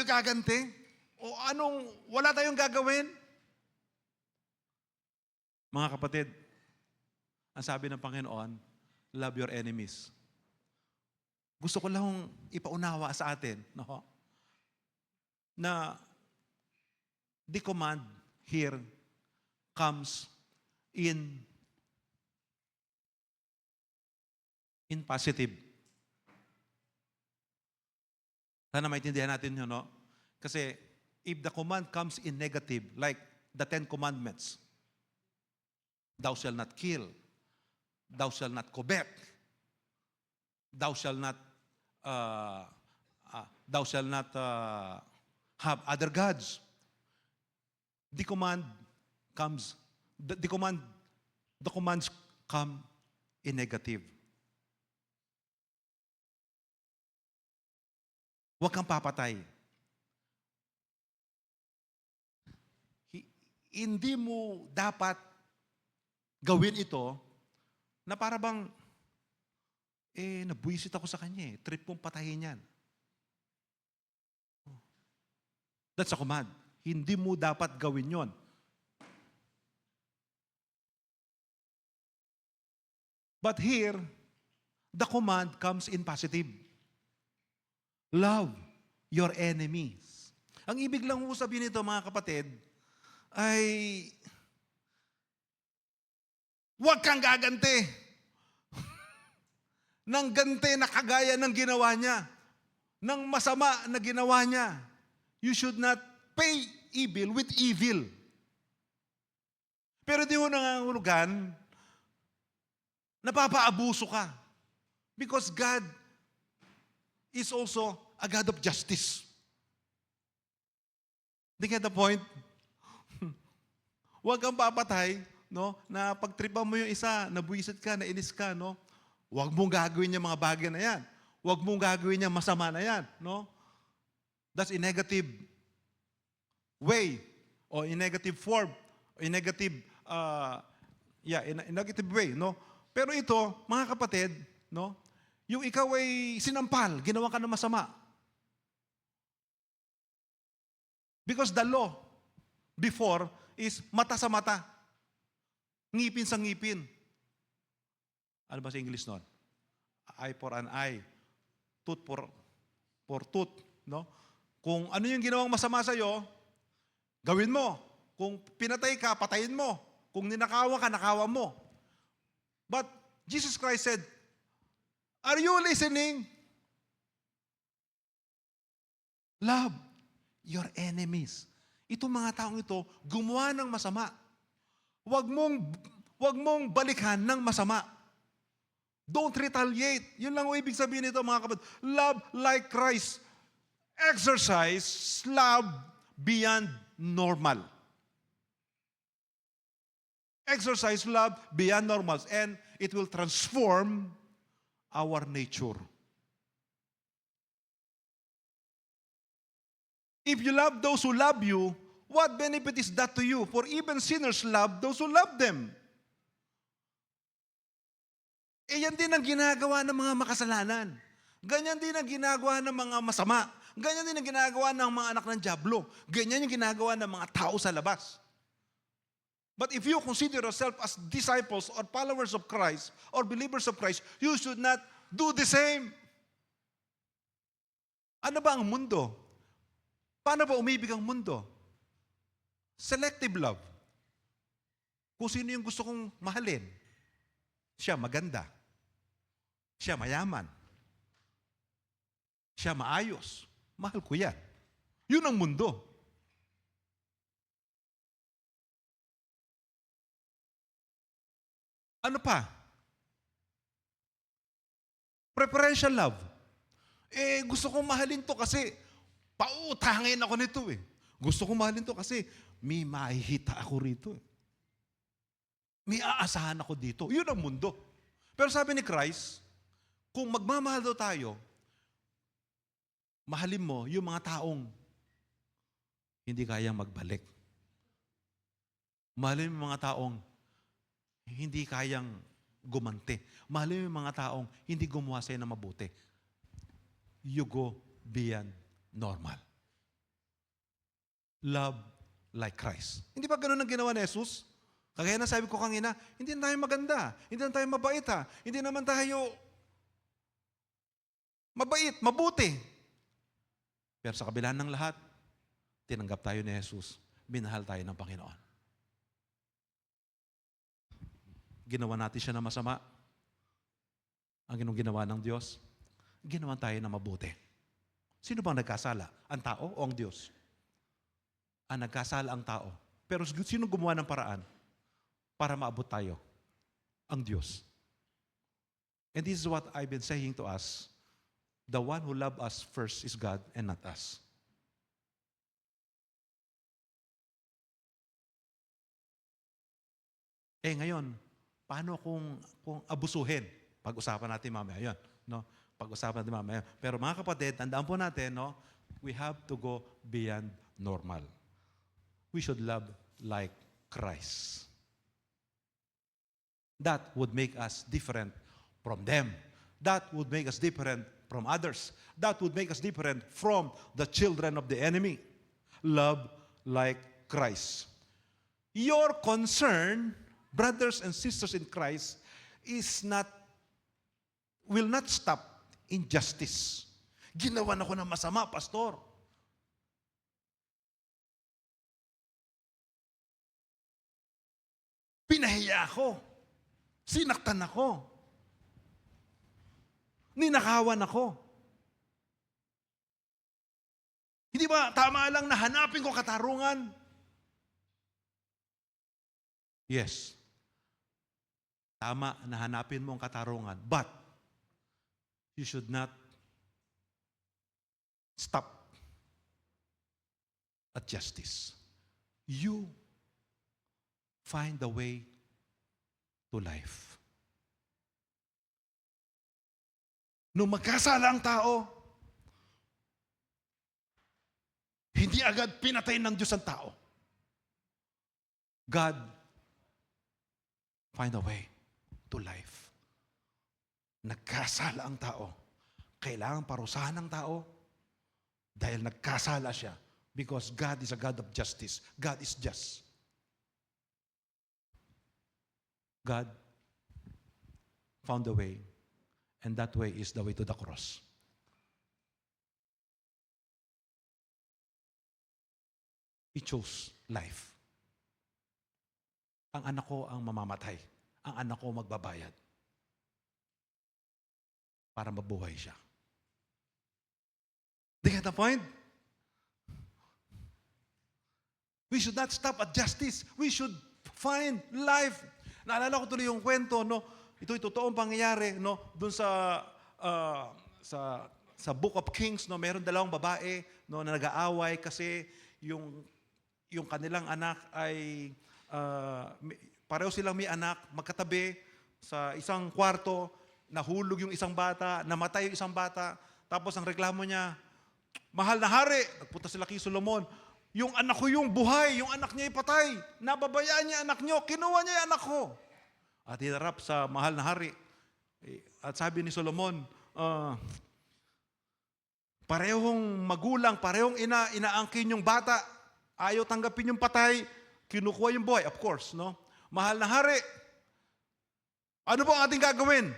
gaganti? O wala tayong gagawin? Mga kapatid, ang sabi ng Panginoon, love your enemies. Gusto ko lang ipaunawa sa atin, no? Na the command here comes in positive. Sana maintindihan natin yun, no? Kasi if the command comes in negative, like the 10 Commandments, thou shalt not kill, thou shalt not covet, thou shalt not have other gods. The commands come in negative. Huwag kang papatay. Hindi mo dapat gawin ito na para bang nabwisit ako sa kanya trip kong patayin yan. That's a command. Hindi mo dapat gawin yon. But here, the command comes in positive. Love your enemies. Ang ibig lang mo sabihin nito, mga kapatid, ay Huwag kang gaganti ng ganti na kagaya ng ginawa niya, ng masama na ginawa niya. You should not pay evil with evil. Pero di mo nangangulugan, napapaabuso ka. Because God is also a God of justice. Do you get the point? Huwag kang papatay, no? Na pagtripan mo yung isa, nabuisit ka, nainis ka, no? Huwag mong gagawin yung mga bagay na yan. Huwag mong gagawin yung masama na yan, no? That's a negative way, or in negative form, or in negative, in negative way, no? Pero ito, mga kapatid, no? Yung ikaw ay sinampal, ginawa ka ng masama. Because the law before is mata sa mata, ngipin sa ngipin. Ano ba sa English nun? Eye for an eye, tooth for tooth, no? Kung ano yung ginawang masama sa'yo, gawin mo. Kung pinatay ka, patayin mo. Kung ninakawa ka, nakawa mo. But Jesus Christ said, are you listening? Love your enemies. Itong mga taong ito, gumawa ng masama. Huwag mong balikan ng masama. Don't retaliate. Yun lang ang ibig sabihin nito, mga kapatid. Love like Christ. Exercise love beyond normal. Exercise love beyond normals, and it will transform our nature. If you love those who love you, what benefit is that to you? For even sinners love those who love them. Yan din ang ginagawa ng mga makasalanan. Ganyan din ang ginagawa ng mga masama. Ganyan din ang ginagawa ng mga anak ng dyablo. Ganyan yung ginagawa ng mga tao sa labas. But if you consider yourself as disciples or followers of Christ or believers of Christ, you should not do the same. Ano ba ang mundo? Paano ba umibig ang mundo? Selective love. Kung sino yung gusto kong mahalin, siya maganda. Siya mayaman. Siya maayos. Mahal ko yan. Yun ang mundo. Ano pa? Preferential love. Gusto kong mahalin to kasi pautangin ako nito eh. Gusto kong mahalin to kasi may mahihita ako rito eh. May aasahan ako dito. Yun ang mundo. Pero sabi ni Christ, kung magmamahal daw tayo, mahalin mo yung mga taong hindi kayang magbalik. Mahalin mo yung mga taong hindi kayang gumante. Mahalin mo yung mga taong hindi gumawa sa'yo na mabuti. You go beyond normal. Love like Christ. Hindi ba ganun ang ginawa ni Jesus? Kagaya na sabi ko kanina, hindi na tayo maganda, hindi na tayo mabait hindi naman tayo mabait, mabuti. Pero sa kabila ng lahat, tinanggap tayo ni Jesus, minahal tayo ng Panginoon. Ginawa natin siya na masama. Ang ginawa ng Diyos, ginawa tayo na mabuti. Sino bang nagkasala? Ang tao o ang Diyos? Nagkasala ang tao. Pero sino gumawa ng paraan para maabot tayo? Ang Diyos. And this is what I've been saying to us. The one who loved us first is God and not us. Ngayon, paano kung abusuhin? Pag-usapan natin mamaya yun. No? Pag-usapan natin mamaya. Pero mga kapatid, tandaan po natin, no? We have to go beyond normal. We should love like Christ. That would make us different from them. That would make us different from others. That would make us different from the children of the enemy. Love like Christ. Your concern, brothers and sisters in Christ, will not stop in justice. Ginawan ako ng masama, pastor. Pinahiya ako. Sinaktan ako. Ninakawan ako. Hindi ba tama lang na hanapin ko katarungan? Yes. Tama na hanapin mo ang katarungan. But, you should not stop at justice. You find the way to life. Nung magkasala ang tao, hindi agad pinatay ng Diyos ang tao. God find a way to life. Nagkasala ang tao. Kailangan parusahan ng tao dahil nagkasala siya. Because God is a God of justice. God is just. God found a way, and that way is the way to the cross. He chose life. Ang anak ko ang mamamatay. Ang anak ko magbabayad. Para mabuhay siya. Do you get the point? We should not stop at justice. We should find life. Naalala ko tuloy yung kwento, no? Ito'y totoong pangyayari, no? Doon sa Book of Kings, no? Meron dalawang babae, no, na nag-aaway kasi yung kanilang anak ay pareho silang may anak, magkatabi sa isang kwarto, nahulog yung isang bata, namatay yung isang bata, tapos ang reklamo niya, mahal na hari, nagpunta sila kay Solomon, yung anak ko yung buhay, yung anak niya ay patay, nababayaan niya anak niyo, kinuha niya yung anak ko. At hinarap sa mahal na hari. At sabi ni Solomon, parehong magulang, parehong inaangkin yung bata, ayaw tanggapin yung patay, kinukuha yung buhay, of course, no? Mahal na hari, ano po ang ating gagawin?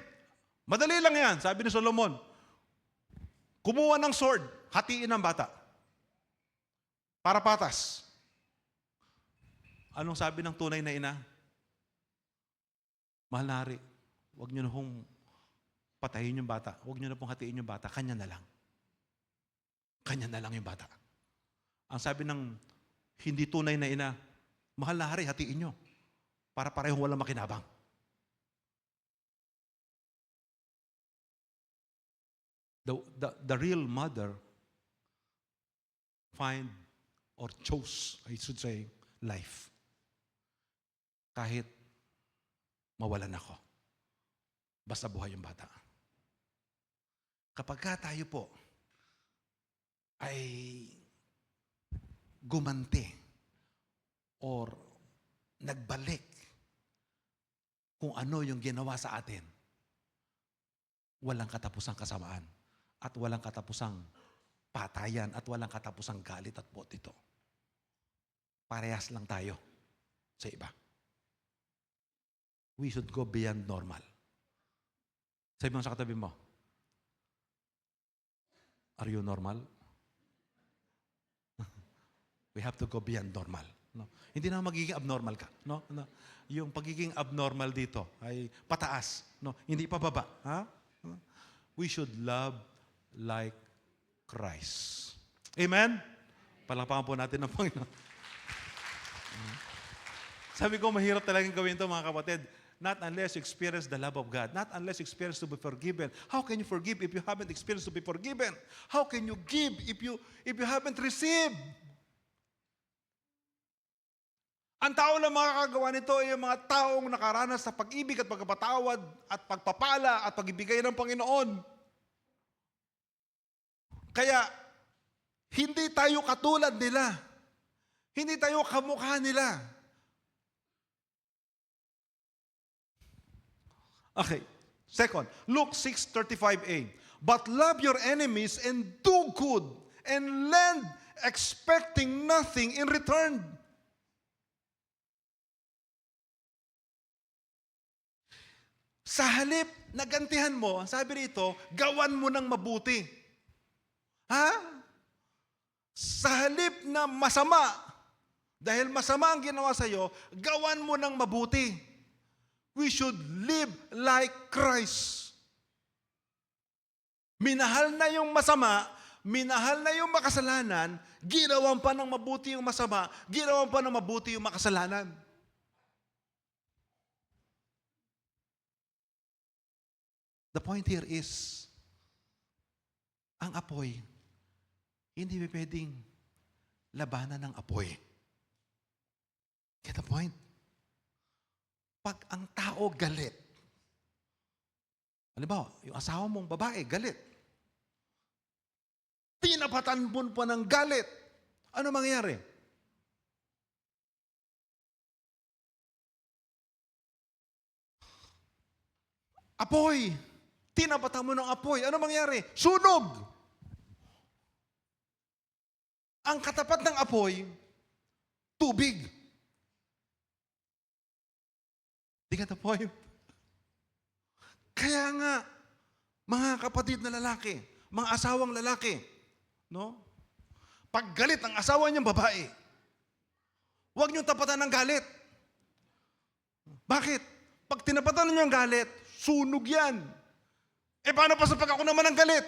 Madali lang yan, sabi ni Solomon. Kumuha ng sword, hatiin ang bata. Para patas. Anong sabi ng tunay na ina? Mahal na hari, huwag niyo na pong patayin yung bata. Huwag niyo na pong hatiin yung bata. Kanya na lang. Kanya na lang yung bata. Ang sabi ng hindi tunay na ina, mahal na hari, hatiin niyo. Para parehong walang makinabang. The real mother find or chose, I should say, life. Kahit mawalan ako. Basta buhay yung bata. Kapag tayo po ay gumante or nagbalik kung ano yung ginawa sa atin, walang katapusang kasamaan at walang katapusang patayan at walang katapusang galit at potito. Parehas lang tayo sa iba. We should go beyond normal. Sabi mo sa katabi mo, are you normal? We have to go beyond normal. No? Hindi na magiging abnormal ka. No? No? Yung pagiging abnormal dito ay pataas. No? Hindi pababa. Ha? We should love like Christ. Amen? Palakpakan po natin ng Panginoon. Sabi ko, mahirap talagang gawin ito, mga kapatid. Not unless you experience the love of God. Not unless you experience to be forgiven. How can you forgive if you haven't experienced to be forgiven? How can you give if you haven't received? Ang tao lang makakagawa nito ay yung mga taong nakaranas sa pag-ibig at pagpapatawad at pagpapala at pag-ibigay ng Panginoon. Kaya, hindi tayo katulad nila. Hindi tayo kamukha nila. Okay. Second, Luke 6:35a. But love your enemies and do good and lend expecting nothing in return. Sa halip na gantihan mo, sabi rito, gawan mo ng mabuti. Ha? Sa halip na masama, dahil masama ang ginawa sa iyo, gawan mo ng mabuti. we should live like Christ. Minahal na yung masama, minahal na yung makasalanan, ginawan pa ng mabuti yung masama, ginawan pa ng mabuti yung makasalanan. The point here is, ang apoy, hindi pwedeng labanan ng apoy. Get the point? Pag ang tao galit, halimbawa, yung asawa mong babae, galit. Tinapatan mo pa ng galit. Ano mangyayari? Apoy. Tinapatan mo ng apoy. Ano mangyayari? Sunog. Ang katapat ng apoy, tubig. You get the point? Kaya nga, mga kapatid na lalaki, mga asawang lalaki, no? Pag galit ang asawa niyang babae, huwag niyong tapatan ng galit. Bakit? Pag tinapatan niyo ang galit, sunog yan. Eh paano pa sa pag ako naman ang galit?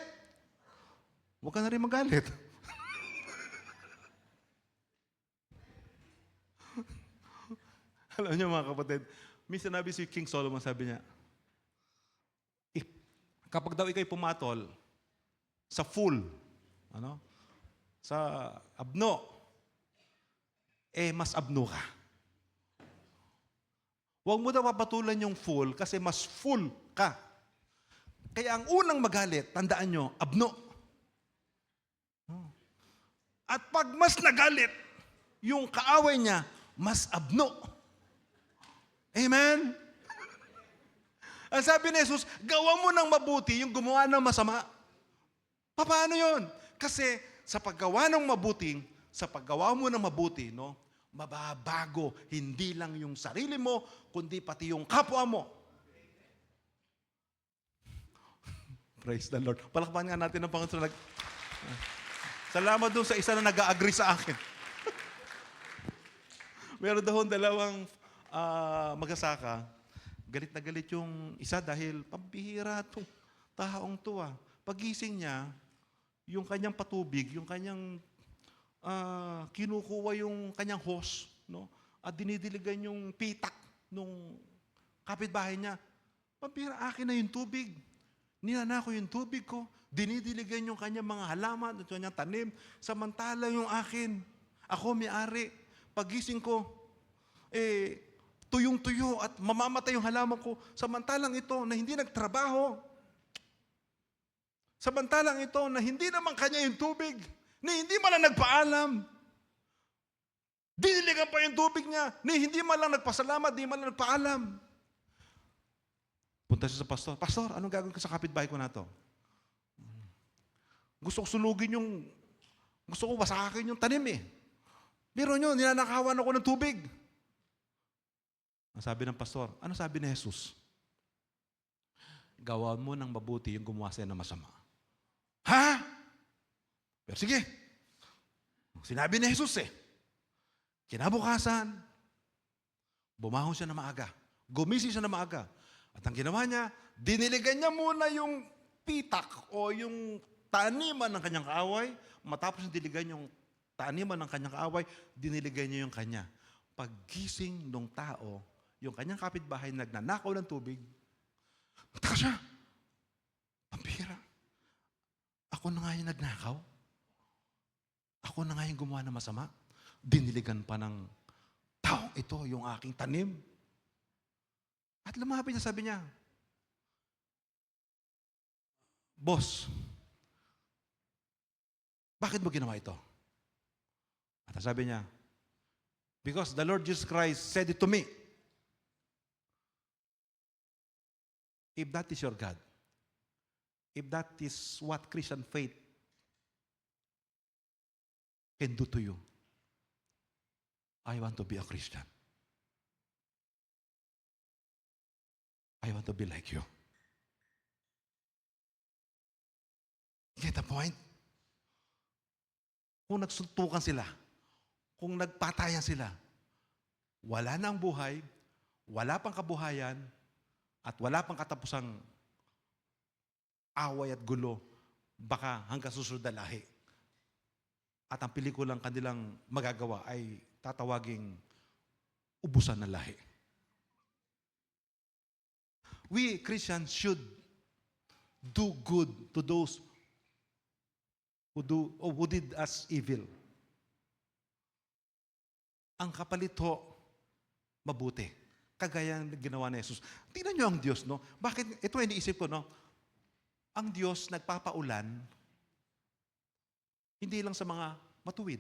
Huwag ka na rin magalit. Alam niyo mga kapatid, may sinabi si King Solomon, sabi niya, kapag daw ikay pumatol sa full, sa abno, mas abno ka. Huwag mo daw papatulan yung full kasi mas full ka. Kaya ang unang magalit, tandaan nyo, abno. At pag mas nagalit, yung kaaway niya, mas abno. Amen? Ang sabi ni Jesus, gawa mo ng mabuti yung gumawa ng masama. Paano yun? Kasi sa paggawa ng mabuti, sa paggawa mo ng mabuti, no, mababago hindi lang yung sarili mo, kundi pati yung kapwa mo. Praise the Lord. Palakpakan nga natin ang Panginoon. Salamat doon sa isa na nag-agree sa akin. Meron daw dalawang magsasaka. Galit na galit yung isa dahil pambihira itong taong to. Pagising niya, yung kanyang patubig, yung kanyang kinukuha yung kanyang hose, no? At dinidiligan yung pitak nung kapitbahay niya. Pambihira, akin na yung tubig. Ninanako yung tubig ko. Dinidiligan yung kanyang mga halaman at kanyang tanim. Samantala yung akin. Ako may-ari. Pagising ko, tuyong-tuyo at mamamatay yung halaman ko. Samantalang ito na hindi nagtrabaho. Samantalang ito na hindi naman kanya yung tubig. Na hindi man lang nagpaalam. Diniligan pa yung tubig niya. Na hindi man lang nagpasalamat, hindi man lang nagpaalam. Punta siya sa pastor. Pastor, anong gagawin ko sa kapitbahay ko na to? Gusto ko sunugin yung, gusto ko wasakin yung tanim eh. Pero nyo, ninanakawan ako ng tubig. Ang sabi ng pastor, ano sabi ni Jesus? Gawa mo ng mabuti yung gumawa sa'yo ng masama. Ha? Pero sige. Sinabi ni Jesus Kinabukasan, bumahon siya na maaga. Gumising siya na maaga. At ang ginawa niya, diniligan niya muna yung pitak o yung taniman ng kanyang kaaway. Matapos diligan yung taniman ng kanyang kaaway, diniligan niya yung kanya. Paggising ng tao, yung kanyang kapitbahay nagnanakaw ng tubig, nataka siya. Pampira. Ako na nga yung nagnakaw. Ako na nga yung gumawa ng masama. Diniligan pa ng taong ito yung aking tanim. At lumapit niya, sabi niya, Boss, bakit mo ginawa ito? At sabi niya, because the Lord Jesus Christ said it to me. If that is your God, if that is what Christian faith can do to you, I want to be a Christian. I want to be like you. Get the point? Kung nagsuntukan sila, kung nagpatayan sila, wala na ang buhay, wala pang kabuhayan, at wala pang katapusang away at gulo, baka hanggang susunod na lahi. At ang pelikulang kanilang magagawa ay tatawaging ubusan ng lahi. We Christians should do good to those who did us evil. Ang kapalit ho, mabuti. Kagaya ng ginawa ni Jesus. Tingnan niyo ang Diyos, no? Bakit? Ito ay iniisip ko, no? Ang Diyos nagpapaulan, hindi lang sa mga matuwid.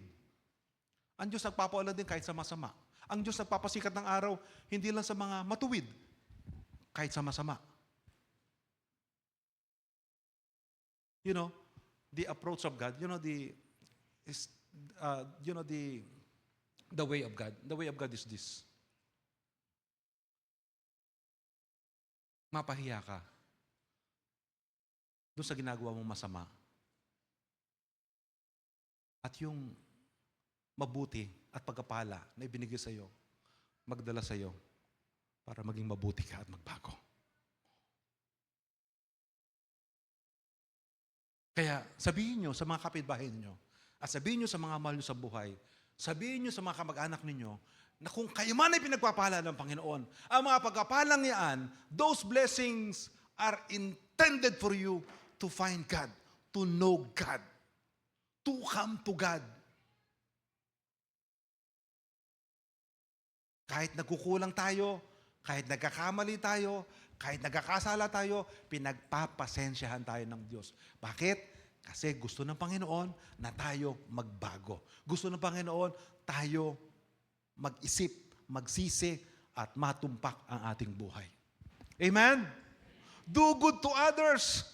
Ang Diyos nagpapaulan din kahit sa masama. Ang Diyos nagpapasikat ng araw, hindi lang sa mga matuwid, kahit sa masama. You know, the approach of God, the way of God. The way of God is this. Mapahiya ka doon sa ginagawa mong masama. At yung mabuti at pagkapala na ibinigay sa iyo, magdala sa iyo para maging mabuti ka at magbago. Kaya sabihin nyo sa mga kapitbahay niyo at sabihin nyo sa mga mahal nyo sa buhay, sabihin nyo sa mga kamag-anak ninyo na kung kayo man ay pinagpapala ng Panginoon, ang mga pagkapalang yan, those blessings are intended for you to find God, to know God, to come to God. Kahit nagkukulang tayo, kahit nagkakamali tayo, kahit nagkakasala tayo, pinagpapasensyahan tayo ng Diyos. Bakit? Kasi gusto ng Panginoon na tayo magbago. Gusto ng Panginoon tayo mag-isip, magsisi, at matumpak ang ating buhay. Amen? Do good to others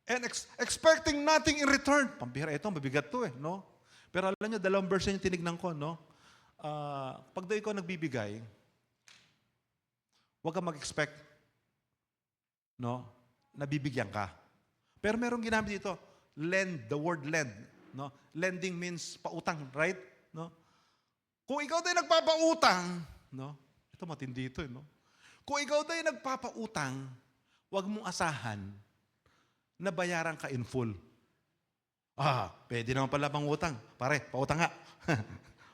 and expecting nothing in return. Pambihira, ito, mabigat to no? Pero alam nyo, 2 verse yung tinignan ko, no? Pag daw ikaw nagbibigay, huwag kang mag-expect, no? Nabibigyan ka. Pero merong ginamit dito, lend, the word lend. No? Lending means pautang, right? No? Kung ikaw tayo nagpapautang, no? Ito matindi ito, no? Kung ikaw tayo nagpapautang, huwag mong asahan na bayaran ka in full. Pwede naman pala bang utang. Pare, pautang nga.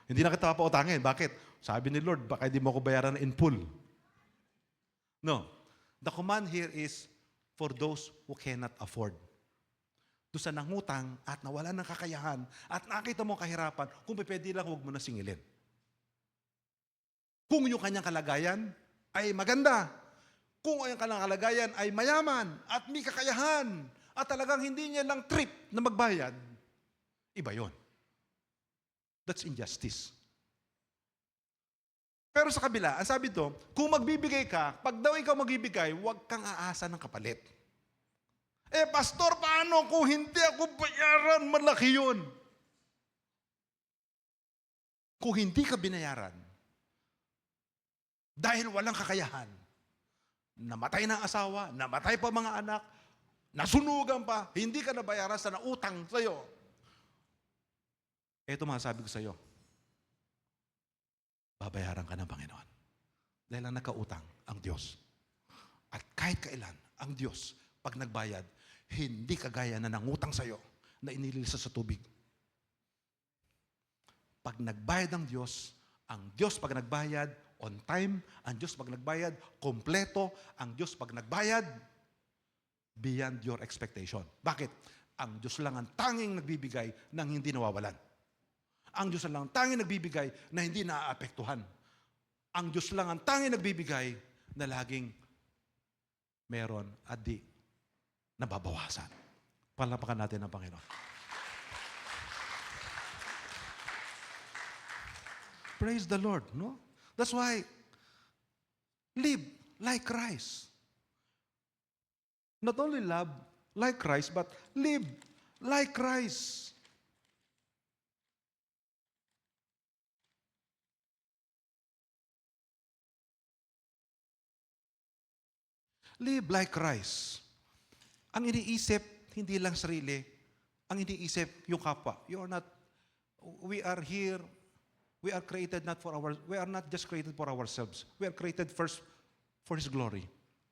Hindi na kita pautangin. Bakit? Sabi ni Lord, baka hindi mo ako bayaran in full. No. The command here is for those who cannot afford. Doon sa nangutang at nawala ng kakayahan at nakita mo kahirapan, kung pwede lang, huwag mo na singilin. Kung yung kanyang kalagayan ay maganda, kung ang kanyang kalagayan ay mayaman at may kakayahan at talagang hindi niya lang trip na magbayad, iba yon. That's injustice. Pero sa kabila, ang sabi to, kung magbibigay ka, pag daw ikaw magbibigay, huwag kang aasa ng kapalit. Pastor, paano kung hindi ako bayaran? Malaki yun. Kung hindi ka binayaran, dahil walang kakayahan, namatay ng asawa, namatay pa mga anak, nasunugan pa, hindi ka nabayaran sa nautang sa'yo. Ito masasabi ko sa'yo, babayaran ka ng Panginoon. Dahil ang nakautang, ang Diyos. At kahit kailan, ang Diyos, pag nagbayad, hindi kagaya na nangutang sa'yo na inililisa sa tubig. Pag nagbayad ang Diyos pag nagbayad, on time, ang Diyos pag nagbayad, kompleto, ang Diyos pag nagbayad, beyond your expectation. Bakit? Ang Diyos lang ang tanging nagbibigay ng hindi nawawalan. Ang Diyos lang ang tanging nagbibigay na hindi naaapektuhan. Ang Diyos lang ang tanging nagbibigay na laging meron at di nababawasan. Palapakan natin ang Panginoon. Praise the Lord, no? That's why, live like Christ. Not only love like Christ, but live like Christ. Live like Christ. Ang iniisip, hindi lang sarili. Ang iniisip, yung kapwa. We are here, we are created we are not just created for ourselves. We are created first for His glory.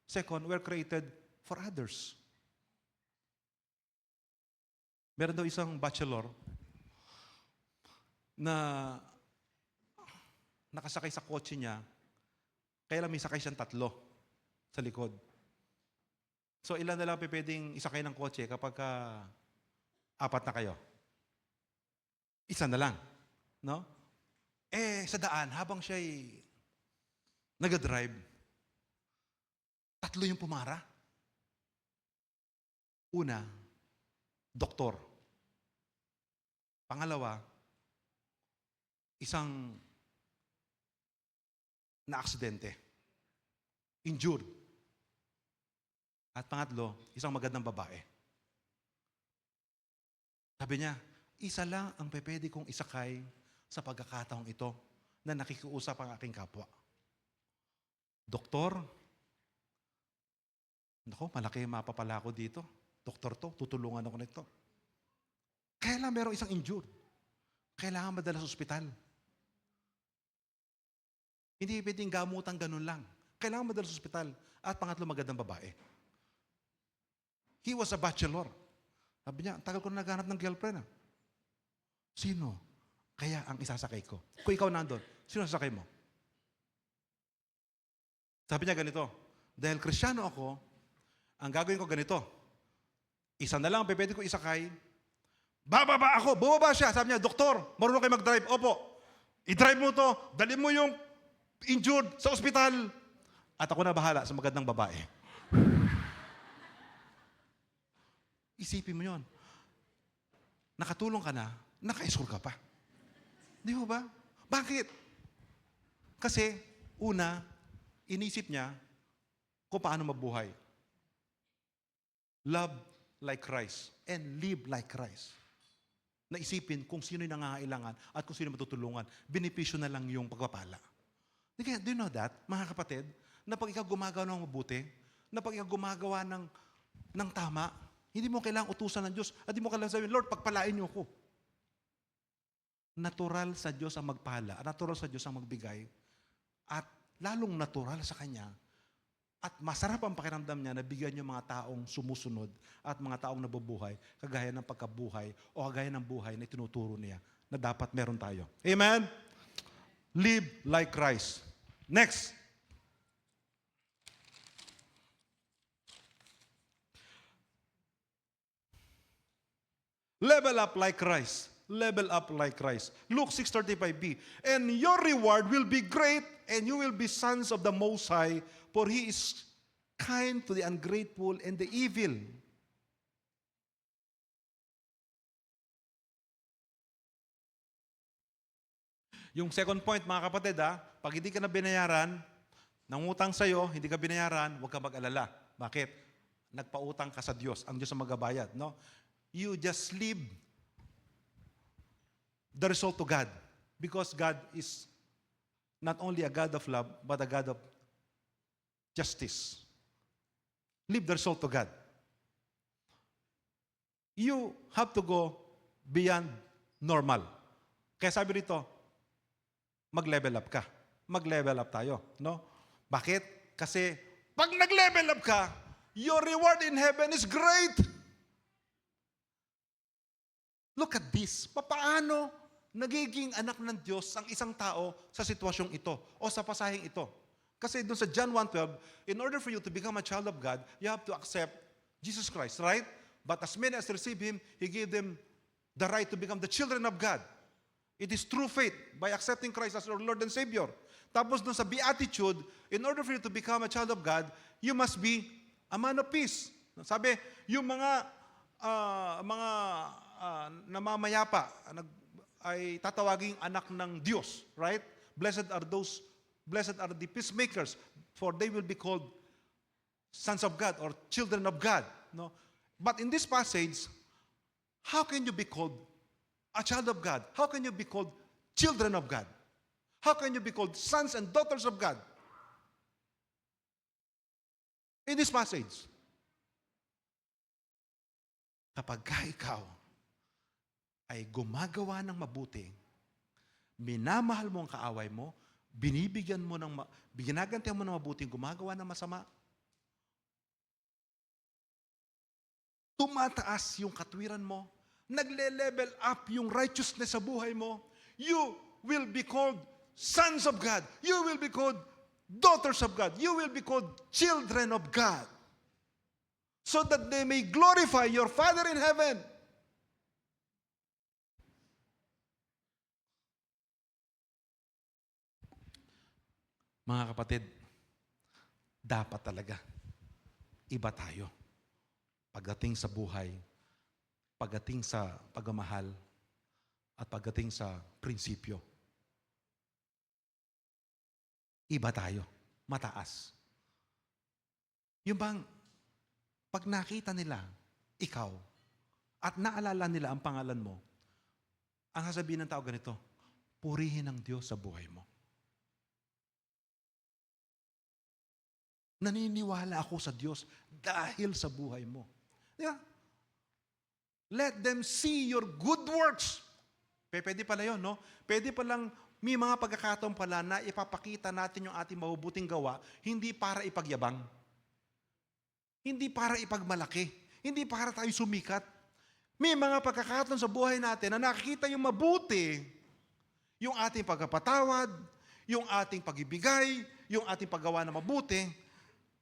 Second, we're created for others. Meron daw isang bachelor na nakasakay sa kotse niya, kaya lang may sakay siyang 3 sa likod. So ilan na lang pwedeng isakay ng kotse kapag 4 na kayo? Isa na lang. No? Sa daan, habang siya'y nag-drive, 3 yung pumara. Una, doktor. Pangalawa, isang na-aksidente. Injured. At pangatlo, isang magandang babae. Sabi niya, isa lang ang pwede kong isakay sa pagkakataong ito na nakikiusap ang aking kapwa. Doktor, naku, malaki mapapala ko dito. Doktor to, tutulungan ako nito. Kaya lang meron isang injured. Kailangan madala sa ospital. Hindi pwedeng gamutan ganun lang. Kailangan madala sa ospital. At pangatlo, magandang babae. He was a bachelor. Sabi niya, tagal ko na naghanap ng girlfriend. Sino? Kaya ang isasakay ko. Kung ikaw nandun, sino sasakay mo? Sabi niya ganito, dahil Kristiyano ako, ang gagawin ko ganito. Isa na lang ang pwede ko isakay. Bababa ako, bumaba siya. Sabi niya, doktor, marunong kayo mag-drive. Opo, i-drive mo to, dali mo yung injured sa ospital. At ako na bahala sa magandang babae. Isipin mo yon. Nakatulong ka na, naka-escort ka pa. Di ba? Bakit? Kasi, una, inisip niya kung paano mabuhay. Love like Christ and live like Christ. Naisipin kung sino yung nangangailangan at kung sino matutulungan. Benepisyo na lang yung pagpapala. Do you know that, mga kapatid, na pag ikaw gumagawa ng mabuti, na pag ikaw gumagawa ng tama, hindi mo kailangang utusan ng Diyos at hindi mo kailangang sabihin, Lord, pagpalain niyo ako. Natural sa Diyos ang magpala, natural sa Diyos ang magbigay, at lalong natural sa Kanya, at masarap ang pakiramdam niya na bigyan niyo mga taong sumusunod at mga taong nabubuhay, kagaya ng pagkabuhay o kagaya ng buhay na tinuturo niya na dapat meron tayo. Amen? Live like Christ. Next. Level up like Christ. Level up like Christ. Luke 6:35b. And your reward will be great, and you will be sons of the Most High, for He is kind to the ungrateful and the evil. Yung second point, mga kapatid, pag hindi ka na binayaran, nangutang sa'yo, hindi ka binayaran, huwag ka mag-alala. Bakit? Nagpautang ka sa Diyos. Ang Diyos ang magabayad. No? You just leave the result to God. Because God is not only a God of love, but a God of justice. Leave the result to God. You have to go beyond normal. Kaya sabi rito, mag-level up ka. Mag-level up tayo. No? Bakit? Kasi pag nag-level up ka, your reward in heaven is great. Look at this. Paano nagiging anak ng Diyos ang isang tao sa sitwasyong ito o sa pasaheng ito? Kasi doon sa John 1:12, in order for you to become a child of God, you have to accept Jesus Christ, right? But as many as receive Him, He gave them the right to become the children of God. It is through faith, by accepting Christ as your Lord and Savior. Tapos doon sa Beatitude, in order for you to become a child of God, you must be a man of peace. Sabi, yung mga namamayapa ay tatawaging anak ng Diyos, right? Blessed are the peacemakers, for they will be called sons of God or children of God. No? But in this passage, how can you be called a child of God? How can you be called children of God? How can you be called sons and daughters of God? In this passage, kapag ikaw ay gumagawa ng mabuti, minamahal mo ang kaaway mo, binagantihan mo ng mabuting gumagawa ng masama, tumataas yung katwiran mo, nagle-level up yung righteousness sa buhay mo, you will be called sons of God. You will be called daughters of God. You will be called children of God. So that they may glorify your Father in heaven. Mga kapatid, dapat talaga iba tayo. Pagdating sa buhay, pagdating sa pagmamahal, at pagdating sa prinsipyo. Iba tayo, mataas. Yung bang, pag nakita nila, ikaw, at naalala nila ang pangalan mo, ang sasabihin ng tao ganito, purihin ang Diyos sa buhay mo. Naniniwala ako sa Diyos dahil sa buhay mo. Di ba? Let them see your good works. Pwede pala yun, no? Pwede palang may mga pagkakataon pala na ipapakita natin yung ating mabubuting gawa, hindi para ipagyabang. Hindi para ipagmalaki. Hindi para tayo sumikat. May mga pagkakataon sa buhay natin na nakikita yung mabuti, yung ating pagkapatawad, yung ating pagibigay, yung ating paggawa na mabuti,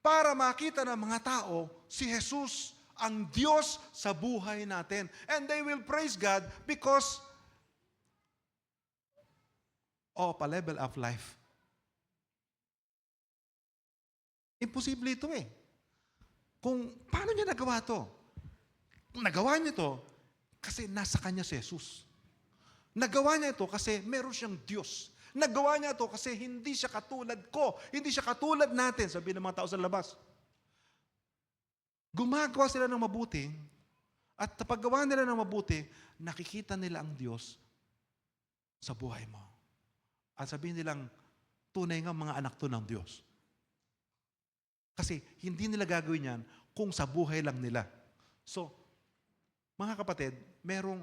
para makita ng mga tao si Jesus ang Diyos sa buhay natin. And they will praise God because of a level of life. Imposible ito eh. Kung paano niya nagawa to? Nagawa niya to kasi nasa kanya si Jesus. Nagawa niya ito kasi meron siyang Diyos. Nagawa niya ito kasi hindi siya katulad ko. Hindi siya katulad natin, sabi ng mga tao sa labas. Gumagawa sila ng mabuti at kapag gawa nila ng mabuti, nakikita nila ang Diyos sa buhay mo. At sabihin nilang, tunay nga mga anak to ng Diyos. Kasi hindi nila gagawin yan kung sa buhay lang nila. So, mga kapatid, merong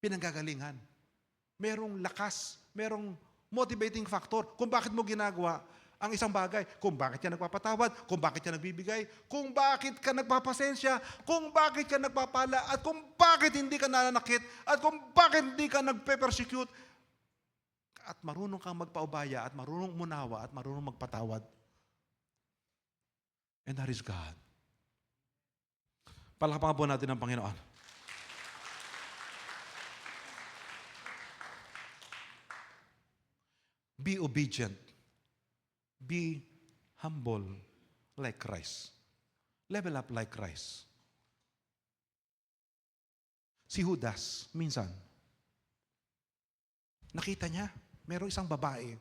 pinanggagalingan. Merong lakas, merong motivating factor kung bakit mo ginagawa ang isang bagay, kung bakit ka nagpapatawad, kung bakit ka nagbibigay, kung bakit ka nagpapasensya, kung bakit ka nagpapala, at kung bakit hindi ka nananakit, at kung bakit hindi ka nagpe-persecute, at marunong kang magpaubaya, at marunong umunawa, at marunong magpatawad. And that is God. Palakpakan po natin ang Panginoon. Be obedient. Be humble like Christ. Level up like Christ. Si Judas, minsan, nakita niya, mayroong isang babae,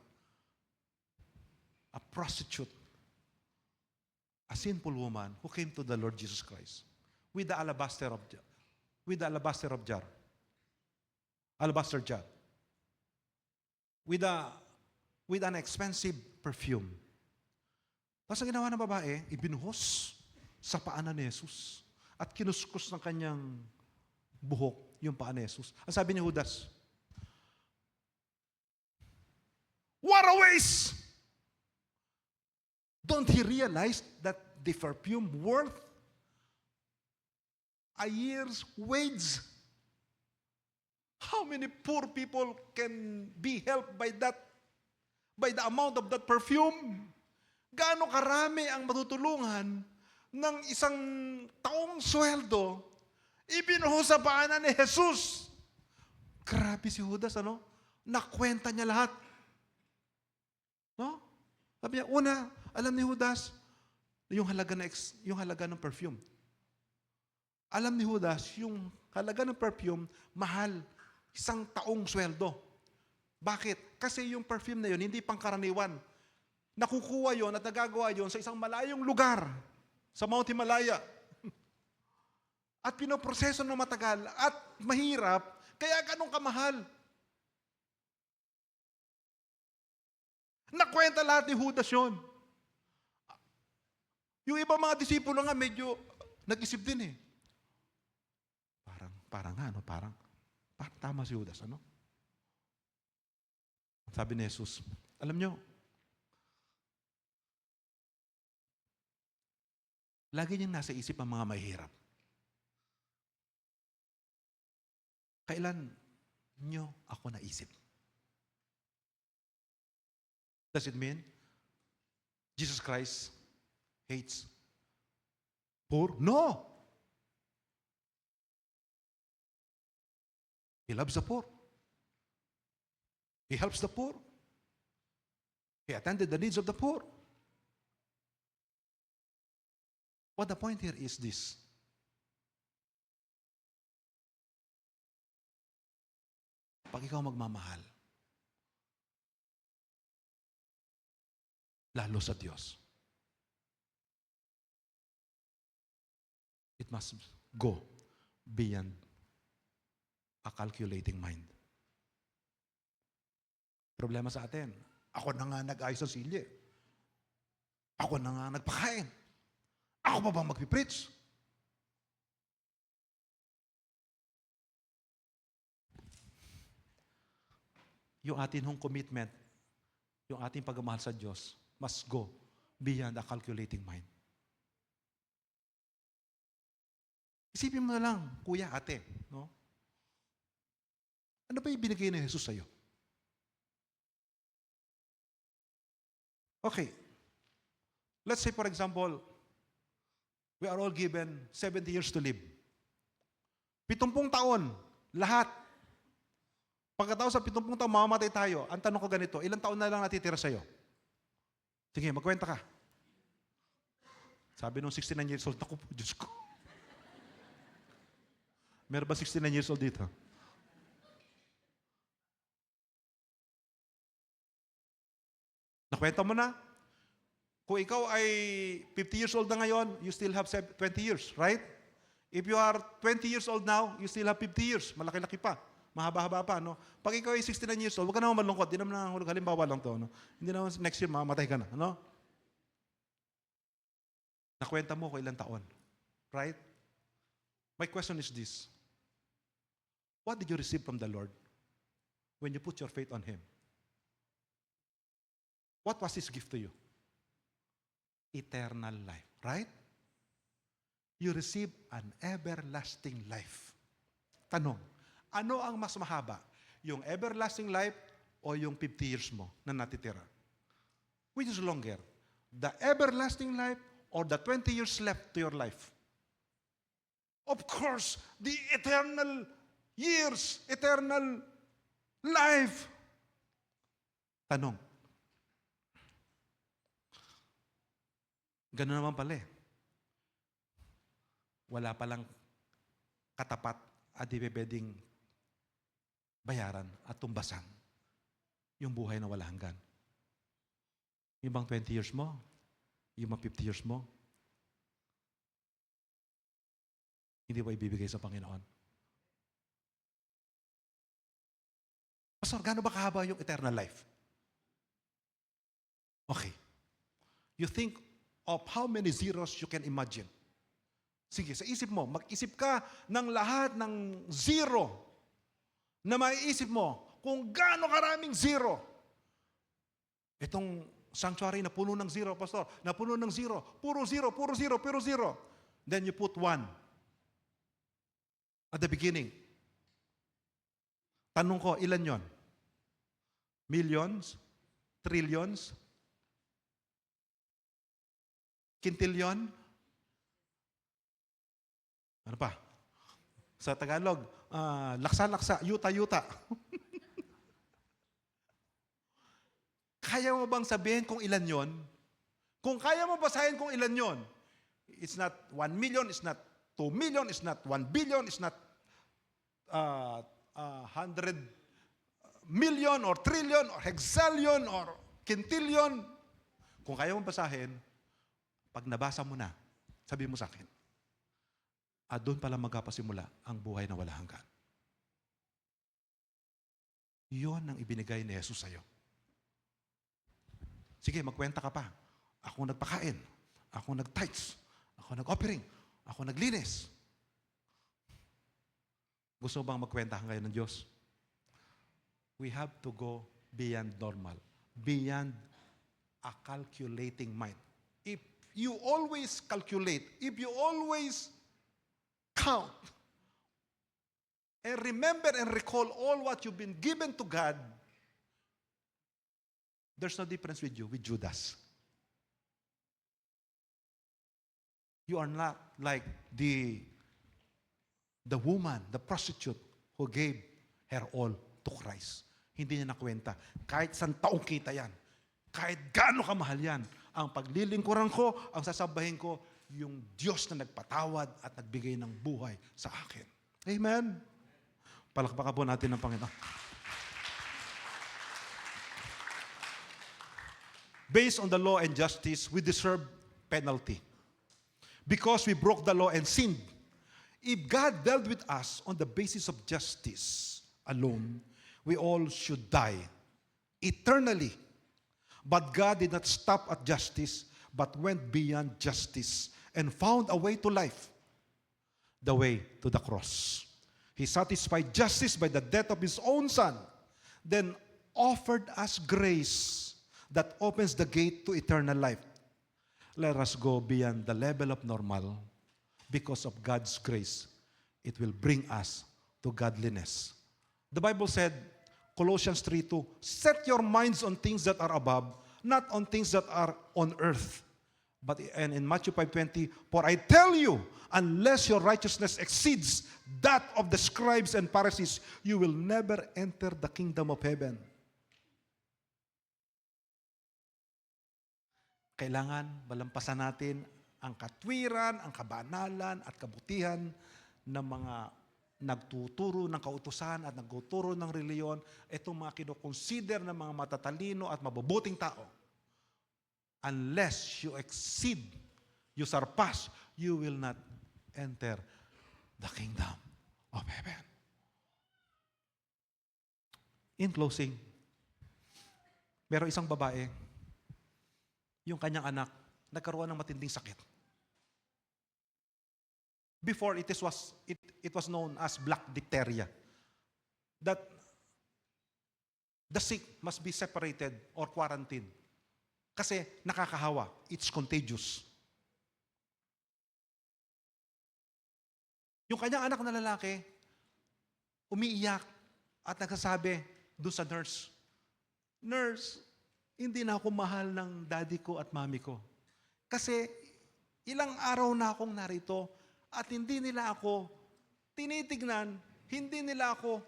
a prostitute, a sinful woman who came to the Lord Jesus Christ with the alabaster jar. With an expensive perfume. Tapos ang ginawa ng babae, ibinuhos sa paanan ni Jesus at kinuskus ng kanyang buhok yung paan ni Jesus. Ang sabi ni Judas, what a waste! Don't he realize that the perfume worth a year's wage? How many poor people can be helped by the amount of that perfume? Gaano karami ang matutulungan ng isang taong sweldo ibinuhos sa paanan ni Jesus? Grabe si Judas, ano? Nakwenta niya lahat. No? Sabi niya, una, alam ni Judas, yung halaga ng perfume. Alam ni Judas, yung halaga ng perfume, mahal. Isang taong sweldo. Bakit? Kasi yung perfume na yun, hindi pangkaraniwan. Nakukuha yon at nagagawa yon sa isang malayong lugar, sa Mount Himalaya. At pinoproseso ng matagal at mahirap, kaya ganun kamahal. Nakwenta lahat ni Judas yun. Yung ibang mga disipulo nga medyo nag-isip din eh. Parang tama si Judas, ano? Sabi ni Jesus, alam nyo, lagi niyang nasa isip ang mga mahirap. Kailan nyo ako naisip? Does it mean Jesus Christ hates poor? No! He loves the poor. He helps the poor. He attended the needs of the poor. What the point here is this. Pag ikaw magmamahal, lalo sa Diyos, it must go beyond a calculating mind. Problema sa atin, ako na nga nag-ayos sa silye. Ako na nga nagpakain. Ako pa bang magpipreach? Yung atin hong commitment, yung ating pagmamahal sa Diyos, must go beyond a calculating mind. Isipin mo na lang, kuya, ate, no? Ano ba yung binigay ni Jesus sa'yo? Okay. Let's say, for example, we are all given 70 years to live. 70 taon, lahat. Pagkatapos sa 70 taon, mamamatay tayo. Ang tanong ko ganito, ilang taon na lang natitira sa'yo? Sige, magkwenta ka. Sabi nung 69 years old, naku po, Diyos ko. Meron ba 69 years old dito? Nakwenta mo na? Kung ikaw ay 50 years old na ngayon, you still have 20 years, right? If you are 20 years old now, you still have 50 years. Malaki-laki pa. Mahaba-haba pa, no? Pag ikaw ay 69 years old, huwag ka naman malungkot. Hindi naman halimbawa lang to, no? Hindi naman next year, mamamatay ka na, no? Nakwenta mo ko ilang taon, right? My question is this. What did you receive from the Lord when you put your faith on Him? What was His gift to you? Eternal life, right? You receive an everlasting life. Tanong, ano ang mas mahaba? Yung everlasting life o yung 50 years mo na natitira? Which is longer? The everlasting life or the 20 years left to your life? Of course, the eternal years, eternal life. Tanong, gano'n naman pala eh. Wala palang katapat at di pwedeng bayaran at tumbasan yung buhay na wala hanggan. Yung bang 20 years mo, yung mga 50 years mo, hindi ba ibibigay sa Panginoon? Pastor, gaano ba kahaba yung eternal life? Okay. You think of how many zeros you can imagine. Sige, sa isip mo, mag-isip ka ng lahat ng zero na maiisip mo kung gaano karaming zero. Itong sanctuary na puno ng zero, Pastor, na puno ng zero, puro zero, puro zero, puro zero. Then you put one at the beginning. Tanong ko, ilan yon? Millions? Trillions? Quintillion? Ano pa? Sa Tagalog, laksa-laksa, yuta-yuta. Kaya mo bang sabihin kung ilan yon? Kung kaya mo basahin kung ilan yon, it's not 1 million, it's not 2 million, it's not 1 billion, it's not 100 million or trillion or hexallion or quintillion. Kung kaya mo basahin, pag nabasa mo na, sabi mo sa akin, doon pala magpapasimula ang buhay na wala hanggan. Yun ang ibinigay ni Jesus sa'yo. Sige, magkwenta ka pa. Ako nagpakain. Ako nag-tithes. Ako nag-offering. Ako naglinis. Gusto bang magkwenta ka ngayon ng Diyos? We have to go beyond normal. Beyond a calculating mind. If you always calculate, if you always count, and remember and recall all what you've been given to God, there's no difference with you, with Judas. You are not like the woman, the prostitute, who gave her all to Christ. Hindi niya nakwenta. Kahit saan taong kita yan, kahit gaano kamahal yan, ang paglilingkuran ko, ang sasabahin ko, yung Diyos na nagpatawad at nagbigay ng buhay sa akin. Amen? Palakpakan po natin ang Panginoon. Based on the law and justice, we deserve penalty. Because we broke the law and sinned. If God dealt with us on the basis of justice alone, we all should die eternally. But God did not stop at justice, but went beyond justice and found a way to life, the way to the cross. He satisfied justice by the death of His own Son, then offered us grace that opens the gate to eternal life. Let us go beyond the level of normal. Because of God's grace, it will bring us to godliness. The Bible said, Colossians 3:2, set your minds on things that are above, not on things that are on earth. And in Matthew 5:20, for I tell you, unless your righteousness exceeds that of the scribes and Pharisees, you will never enter the kingdom of heaven. Kailangan malampasan natin ang katwiran, ang kabanalan at kabutihan ng mga nagtuturo ng kautusan at nagtuturo ng reliyon, itong mga kinoconsider ng mga matatalino at mabubuting tao. Unless you exceed, you surpass, you will not enter the kingdom of heaven. In closing, meron isang babae, yung kanyang anak, nagkaroon ng matinding sakit. Before, it was known as black diphtheria. That the sick must be separated or quarantined. Kasi nakakahawa. It's contagious. Yung kanyang anak na lalaki, umiiyak at nagsasabi doon sa nurse, Nurse, hindi na ako mahal ng daddy ko at mami ko. Kasi ilang araw na akong narito at hindi nila ako tinitignan, hindi nila ako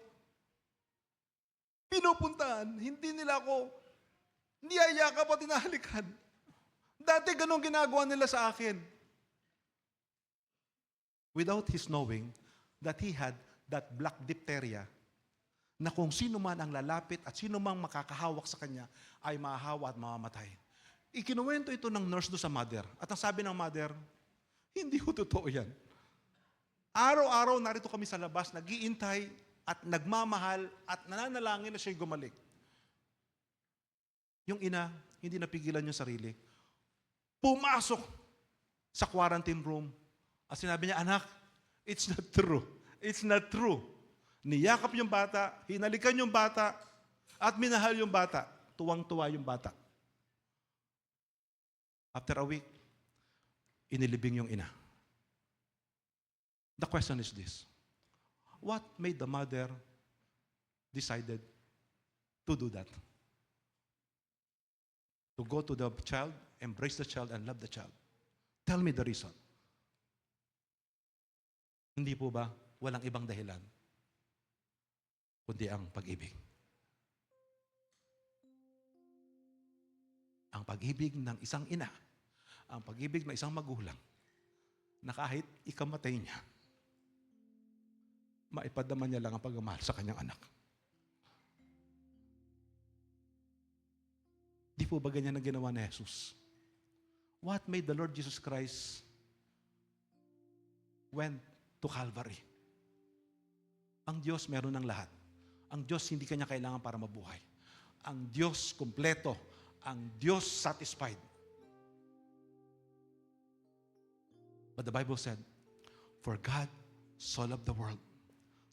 pinupuntahan, hindi nila ako niyayakap at tinahalikan. Dati ganun ginagawa nila sa akin. Without his knowing that he had that black diphtheria, na kung sino man ang lalapit at sino mang makakahawak sa kanya ay mahahawa at mamamatay. Ikinuwento ito ng nurse doon sa mother. At ang sabi ng mother, hindi ko totoo yan. Araw-araw narito kami sa labas, nag-iintay at nagmamahal at nananalangin na siya'y gumaling. Yung ina, hindi napigilan yung sarili. Pumasok sa quarantine room at sinabi niya, anak, it's not true. It's not true. Niyakap yung bata, hinalikan yung bata, at minahal yung bata. Tuwang-tuwa yung bata. After a week, inilibing yung ina. The question is this. What made the mother decided to do that? To go to the child, embrace the child, and love the child. Tell me the reason. Hindi po ba walang ibang dahilan kundi ang pag-ibig? Ang pag-ibig ng isang ina, ang pag-ibig ng isang magulang, na kahit ikamatay niya, maipadama niya lang ang pagmamahal sa kanyang anak. Di po ba ganyan ang ginawa ni Jesus? What made the Lord Jesus Christ went to Calvary? Ang Diyos meron ng lahat. Ang Diyos hindi kanya kailangan para mabuhay. Ang Diyos kumpleto. Ang Diyos satisfied. But the Bible said, for God so loved the world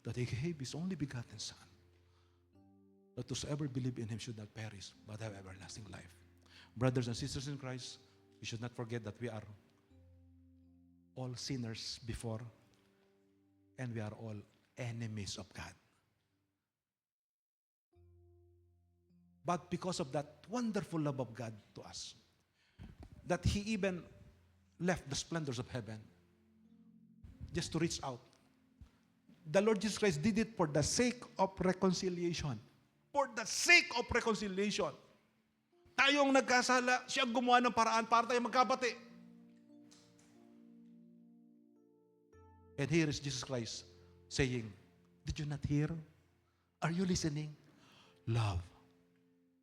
that He gave His only begotten Son, that whosoever believe in Him should not perish, but have everlasting life. Brothers and sisters in Christ, we should not forget that we are all sinners before, and we are all enemies of God. But because of that wonderful love of God to us, that He even left the splendors of heaven just to reach out. The Lord Jesus Christ did it for the sake of reconciliation. For the sake of reconciliation. Tayong nagkasala, siya gumawa ng paraan para tayo magkabati. And here is Jesus Christ saying, did you not hear? Are you listening? Love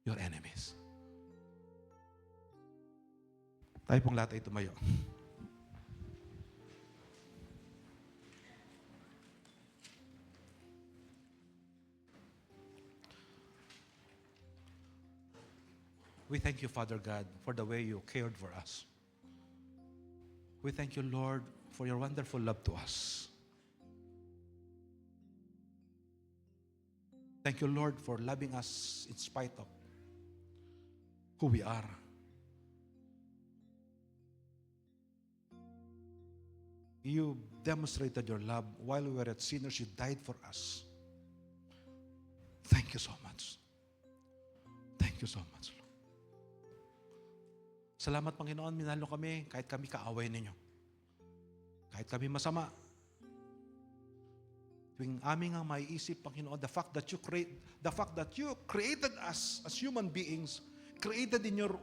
your enemies. Tayo pong lahat ay tumayo. We thank you, Father God, for the way you cared for us. We thank you, Lord, for your wonderful love to us. Thank you, Lord, for loving us in spite of who we are. You demonstrated your love while we were at sinners. You died for us. Thank you so much. Thank you so much, Lord. Salamat, Panginoon, minalo kami kahit kami kaaway ninyo. Kahit kami masama. Tuwing aming ang maiisip, Panginoon, the fact that you created us as human beings, created in your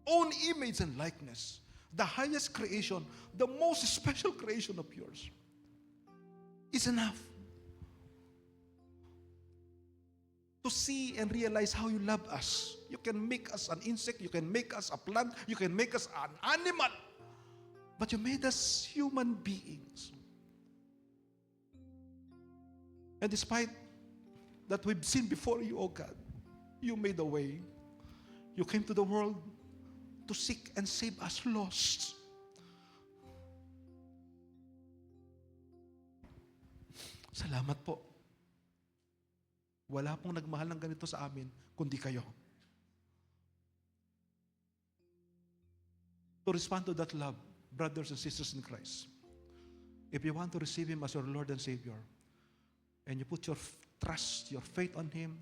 own image and likeness, the highest creation, the most special creation of yours, is enough to see and realize how you love us. You can make us an insect, you can make us a plant, you can make us an animal, but you made us human beings. And despite that we've sinned before you, oh God, you made a way. You came to the world to seek and save us lost. Salamat po. Wala pong nagmahal ng ganito sa amin, kundi kayo. To respond to that love, brothers and sisters in Christ, if you want to receive Him as your Lord and Savior, and you put your trust, your faith on Him,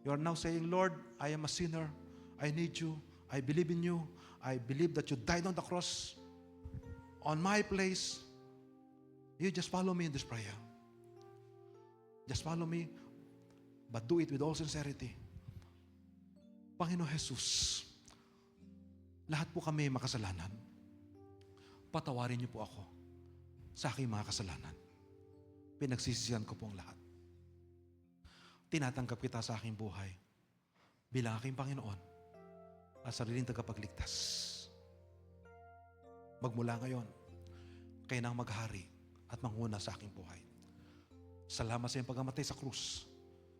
you are now saying, Lord, I am a sinner. I need you. I believe in you. I believe that you died on the cross on my place. You just follow me in this prayer. Just follow me, but do it with all sincerity. Panginoon Jesus, lahat po kami makasalanan. Patawarin niyo po ako sa aking mga kasalanan. Pinagsisisihan ko po ang lahat. Tinatanggap kita sa aking buhay bilang aking Panginoon at sariling tagapagligtas. Magmula ngayon, kayo nang maghari at manguna sa aking buhay. Salamat sa iyong pagkamatay sa krus.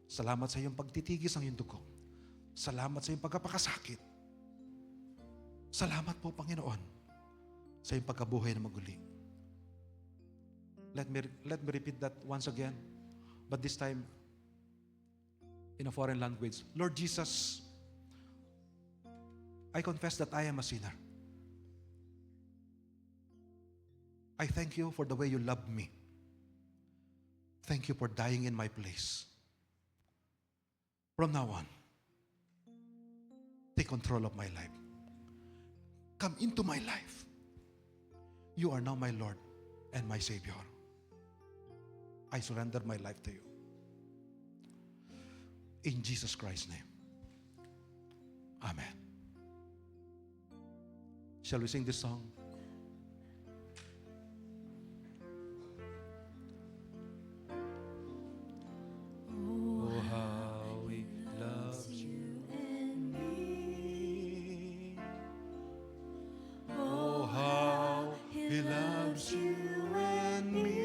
Salamat sa iyong pagtitigis ng iyong dugo. Salamat sa iyong pagkapakasakit. Salamat po, Panginoon, sa iyong pagkabuhay na maguli. Let me repeat that once again, but this time in a foreign language. Lord Jesus, I confess that I am a sinner. I thank you for the way you loved me. Thank you for dying in my place. From now on, take control of my life. Come into my life. You are now my Lord and my Savior. I surrender my life to you. In Jesus Christ's name. Amen. Shall we sing this song? Oh, how He loves you and me. Oh, how He loves you and me.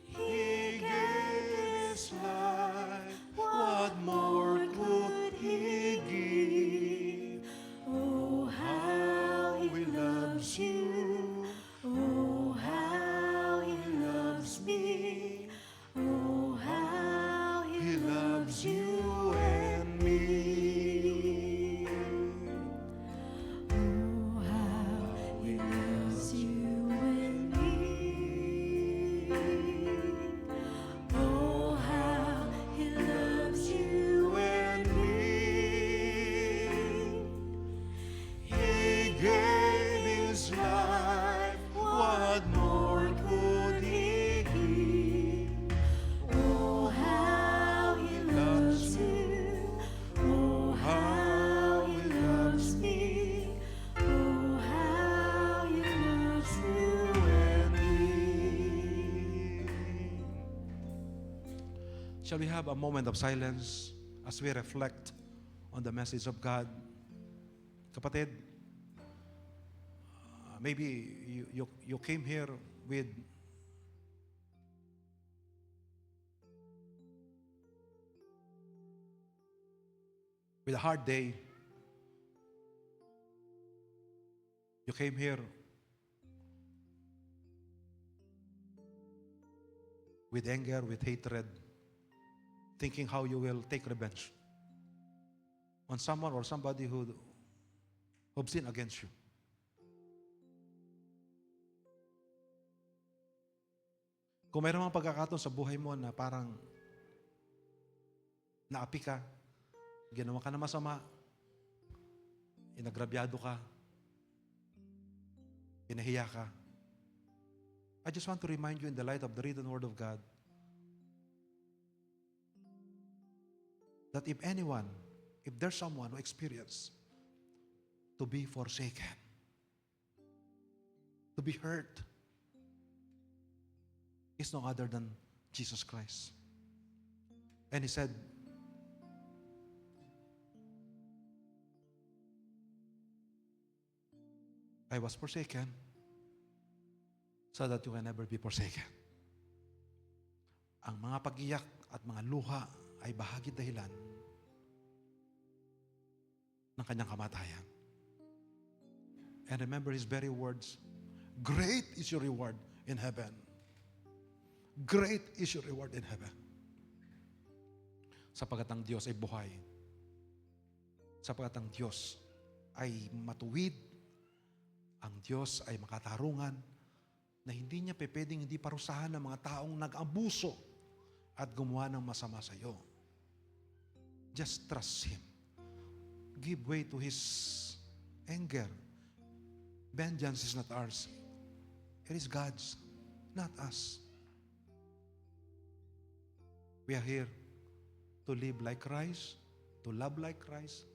He gave His life. What more could He give? Oh, how He loves you. Oh, how He loves me. Oh, how He loves you and me. Oh, how He loves Shall we have a moment of silence as we reflect on the message of God? Kapatid, maybe you came here with a hard day. You came here with anger, with hatred, thinking how you will take revenge on someone or somebody who've sinned against you. Kung mayroon mga pagkakataon sa buhay mo na parang naapi ka, ginawa ka na masama, inagrabyado ka, pinahiya ka, I just want to remind you in the light of the written word of God that if there's someone who experienced to be forsaken, to be hurt, is no other than Jesus Christ. And He said, I was forsaken so that you can never be forsaken. Ang mga pag-iyak at mga luha ay bahagi dahilan ng kanyang kamatayan. And remember His very words, great is your reward in heaven. Great is your reward in heaven. Sapagat ang Diyos ay buhay. Sapagat ang Diyos ay matuwid. Ang Diyos ay makatarungan na hindi niya pwedeng hindi parusahan ng mga taong nag-abuso at gumawa ng masama sa iyo. Just trust Him. Give way to His anger. Vengeance is not ours. It is God's, not us. We are here to live like Christ, to love like Christ,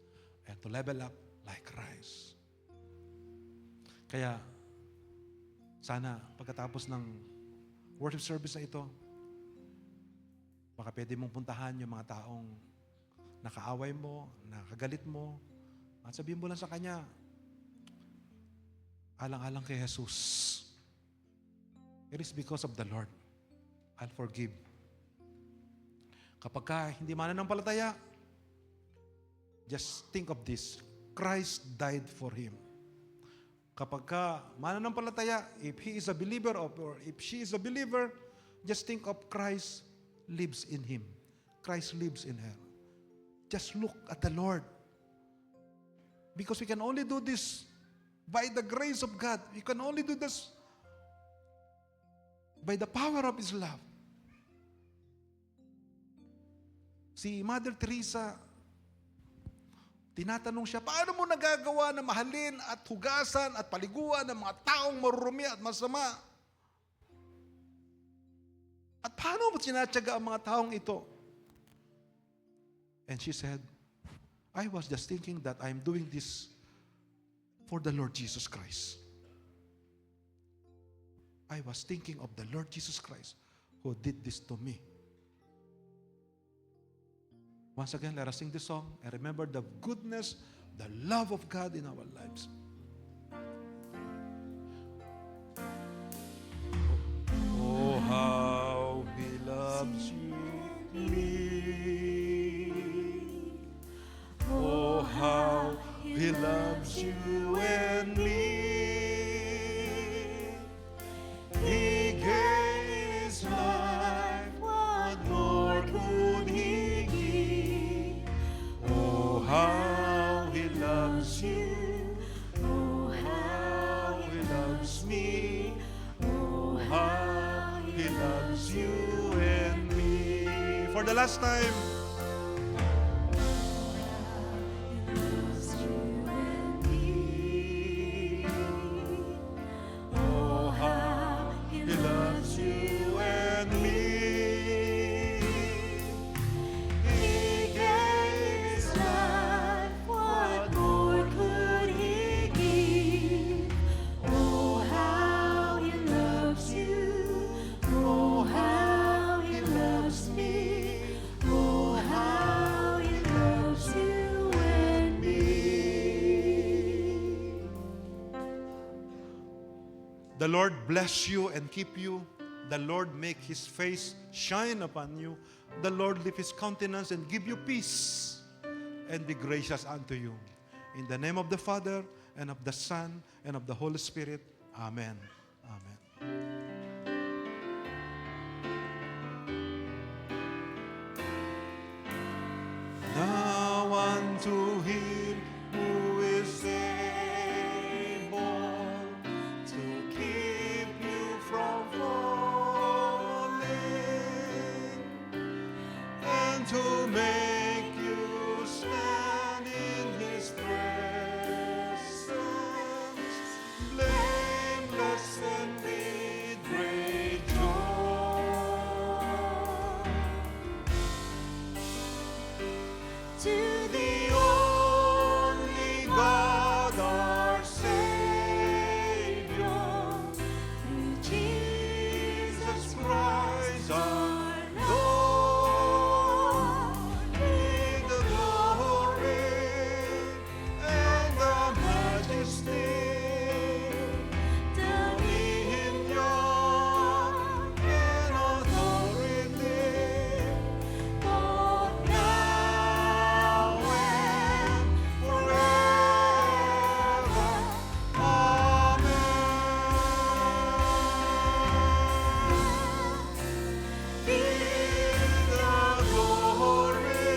and to level up like Christ. Kaya, sana pagkatapos ng worship service na ito, baka pwede mong puntahan yung mga taong nakaaway mo, nakagalit mo, at sabihin mo lang sa Kanya, alang-alang kay Jesus, it is because of the Lord. I'll forgive. Kapag ka hindi mananampalataya, just think of this. Christ died for him. Kapag ka mananampalataya, if he is a believer or if she is a believer, just think of Christ lives in him. Christ lives in her. Just look at the Lord. Because we can only do this by the grace of God. We can only do this by the power of His love. Si Mother Teresa, tinatanong siya, paano mo nagagawa na mahalin at hugasan at paliguan ng mga taong marurumi at masama? At paano mo sinatyaga ang mga taong ito? And she said, I was just thinking that I'm doing this for the Lord Jesus Christ. I was thinking of the Lord Jesus Christ who did this to me. Once again, let us sing this song and remember the goodness, the love of God in our lives. Oh, how He loves you and me. Oh, how He loves you and me. He gave His life, what more could He give? Oh, how He loves you. Oh, how He loves me. Oh, how He loves you and me. For the last time. The Lord bless you and keep you. The Lord make His face shine upon you. The Lord lift His countenance and give you peace and be gracious unto you. In the name of the Father, and of the Son, and of the Holy Spirit. Amen. Amen. Now unto Him who is able to keep you from falling and to make you stand in His presence, blameless and with great joy. To the only God our Savior, through Jesus Christ our Lord, be the glory and the majesty, dominion and authority, both now and forever. Amen. Be the glory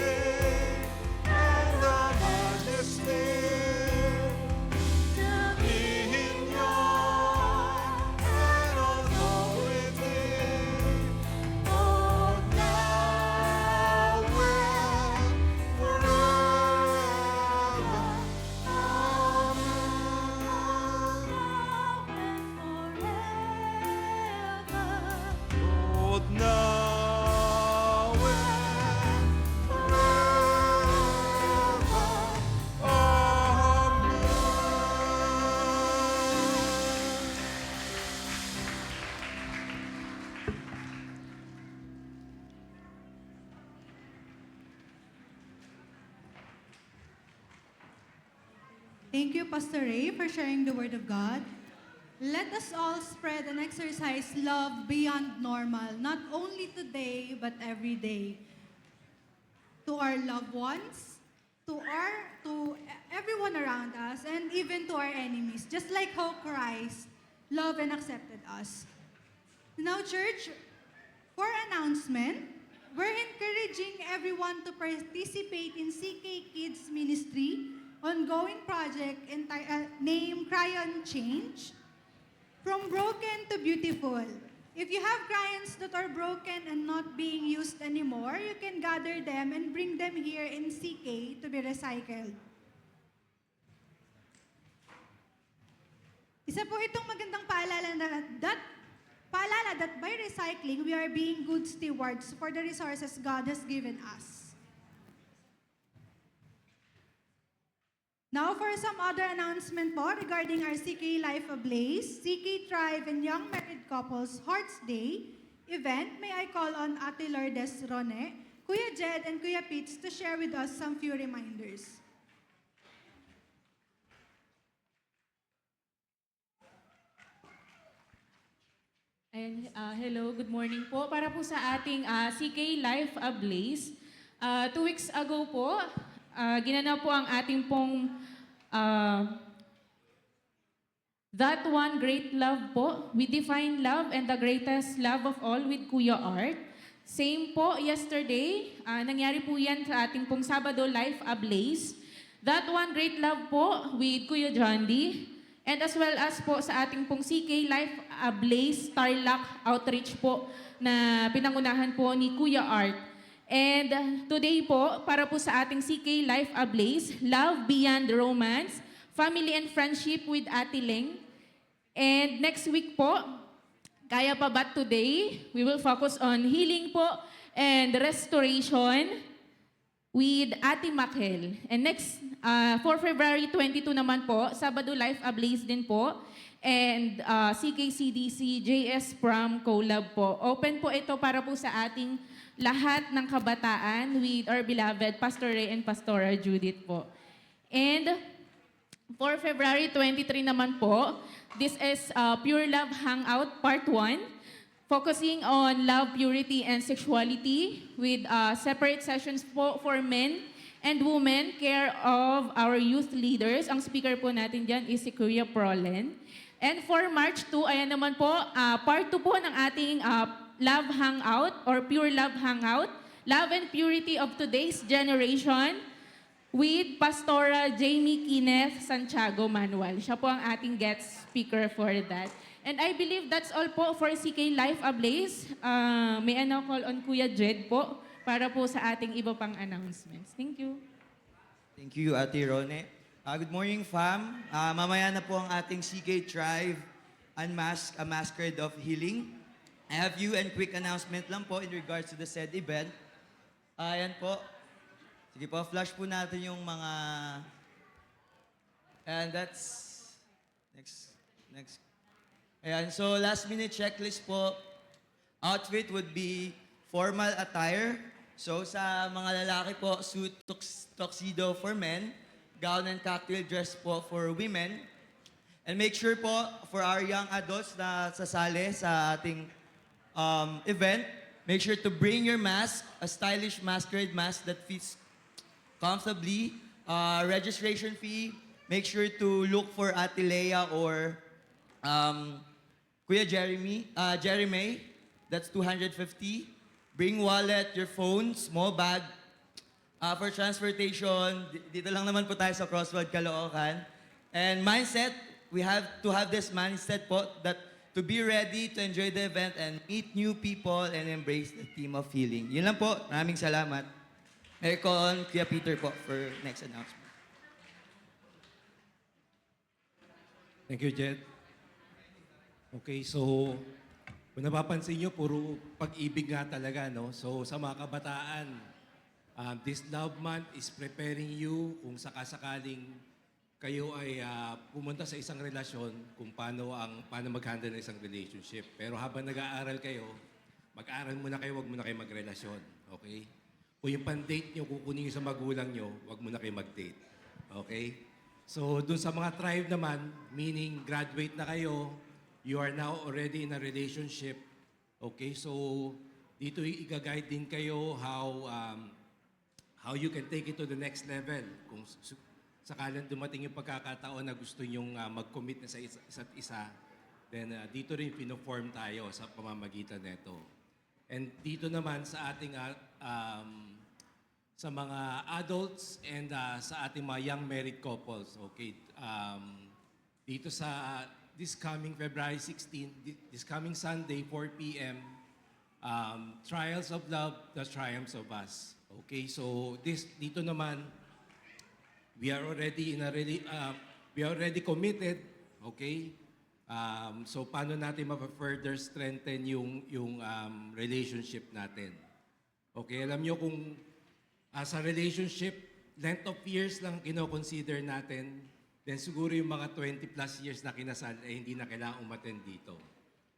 and the majesty, dominion and authority, both now and forever. Both now and forever. Amen. Thank you, Pastor Ray, for sharing the Word of God. Let us all spread and exercise love beyond normal, not only today, but every day. To our loved ones, to everyone around us, and even to our enemies, just like how Christ loved and accepted us. Now, church, for announcement, we're encouraging everyone to participate in CK Kids Ministry ongoing project named Crayon Change, From Broken to Beautiful. If you have crayons that are broken and not being used anymore, you can gather them and bring them here in CK to be recycled. Isa po itong magandang paalala that by recycling, we are being good stewards for the resources God has given us. Now for some other announcement po regarding our CK Life Ablaze, CK Thrive and Young Married Couples Hearts Day event, may I call on Ate Lourdes Rone, Kuya Jed, and Kuya Pitts to share with us some few reminders. And hello, good morning po. Para po sa ating CK Life Ablaze, 2 weeks ago po, ginanap po ang ating pong That One Great Love po. We define love and the greatest love of all with Kuya Art. Same po yesterday, nangyari po yan sa ating pong Sabado Life Ablaze. That One Great Love po with Kuya John D. And as well as po sa ating pong CK Life Ablaze Tarlac Outreach po na pinangunahan po ni Kuya Art. And today po, para po sa ating CK Life Ablaze, Love Beyond Romance, Family and Friendship with Ate Leng. And next week po, Kaya Pa Ba't Today, we will focus on healing po and restoration with Ate Makhel. And next, for February 22 naman po, Sabado Life Ablaze din po. And CKCDC JS Prom Collab po. Open po ito para po sa ating lahat ng kabataan with our beloved Pastor Ray and Pastora Judith po. And For February 23 naman po, this is Pure Love Hangout Part 1, focusing on love, purity, and sexuality with separate sessions po for men and women, care of our youth leaders. Ang speaker po natin dyan is si Kuya Prolen. And for March 2, ayan naman po, Part 2 po ng ating Love Hangout or Pure Love Hangout, Love and Purity of Today's Generation, with Pastora Jamie Kenneth Santiago Manuel. Siya po ang ating guest speaker for that. And I believe that's all po for CK Life Ablaze. May I now call on Kuya Jed po para po sa ating iba pang announcements. Thank you. Thank you, Ate Rone. Good morning, fam. Mamaya na po ang ating CK Tribe Unmask, a Masquerade of Healing. I have you and quick announcement lang po in regards to the said event. Ayan po. Sige po, flash po natin yung mga... And that's... Next. Ayan, so last minute checklist po. Outfit would be formal attire. So sa mga lalaki po, suit tuxedo for men. Gown and cocktail dress po for women. And make sure po for our young adults na sasali sa ating event, make sure to bring your mask, a stylish masquerade mask that fits comfortably. Registration fee, make sure to look for Ate Leia or Kuya Jeremy, that's 250. Bring wallet, your phone, small bag. For transportation, dito lang naman po tayo sa Crossroad, Caloocan. And mindset, we have to have this mindset po that to be ready to enjoy the event and meet new people and embrace the theme of healing. Yun lang po. Maraming salamat. May call on Kuya Peter po for next announcement. Thank you, Jed. Okay, so kung napapansin nyo, puro pag-ibig nga talaga, no? So sa mga kabataan, this Love Month is preparing you kung sakasakaling kayo ay pumunta sa isang relasyon kung paano mag-handle ng isang relationship. Pero habang nag-aaral kayo, mag-aaral muna kayo, wag muna kayo magrelasyon. Okay? Kung yung pan-date nyo, kukunin nyo sa magulang nyo, wag muna kayo mag-date. Okay? So, dun sa mga tribe naman, meaning graduate na kayo, you are now already in a relationship. Okay? So, dito i-guide din kayo how you can take it to the next level. Kung sakalang dumating yung pagkakataon na gusto nyong mag-commit na sa isa't isa, then dito rin pino-form tayo sa pamamagitan nito. And dito naman sa ating sa mga adults and sa ating mga young married couples, okay? Dito sa this coming February 16, this coming Sunday, 4 p.m., Trials of Love, The Triumphs of Us. Okay, so dito naman, we are already committed, okay? So paano natin ma-further strengthen yung relationship natin? Okay, alam nyo kung sa relationship, length of years lang kino-consider natin, then siguro yung mga 20 plus years na kinasal ay hindi na kailangan umattend dito.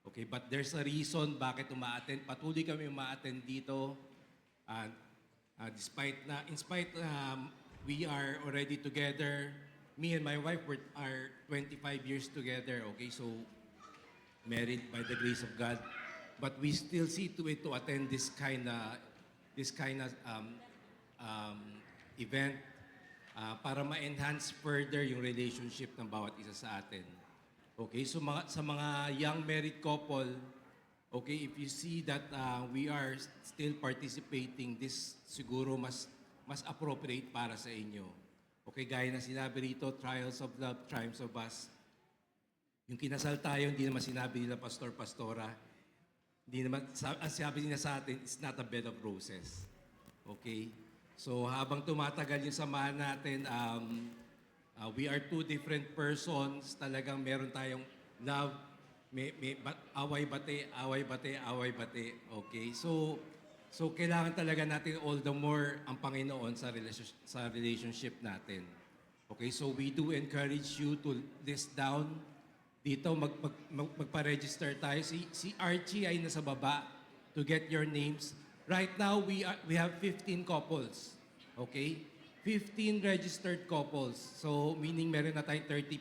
Okay, but there's a reason bakit patuloy kami umaattend dito. In spite we are already together. Me and my wife are 25 years together. Okay, so married by the grace of God, but we still see to it to attend this kind of event para ma-enhance further yung relationship ng bawat isa sa atin. Okay, so sa mga young married couple, okay, if you see that we are still participating, this siguro mas appropriate para sa inyo. Okay, gaya na sinabi rito, Trials of Love, Triumphs of Us. Yung kinasal tayo, hindi naman sinabi nila pastora. Hindi naman, ang sabi nila sa atin, it's not a bed of roses. Okay? So habang tumatagal yung samahan natin, we are two different persons. Talagang meron tayong love, may away-bate. Okay? So kailangan talaga natin all the more ang Panginoon sa relationship natin. Okay? So we do encourage you to list down. Dito magpa-register tayo. Si Archie ay nasa baba to get your names. Right now we have 15 couples. Okay? 15 registered couples. So, meaning meron na tayong 30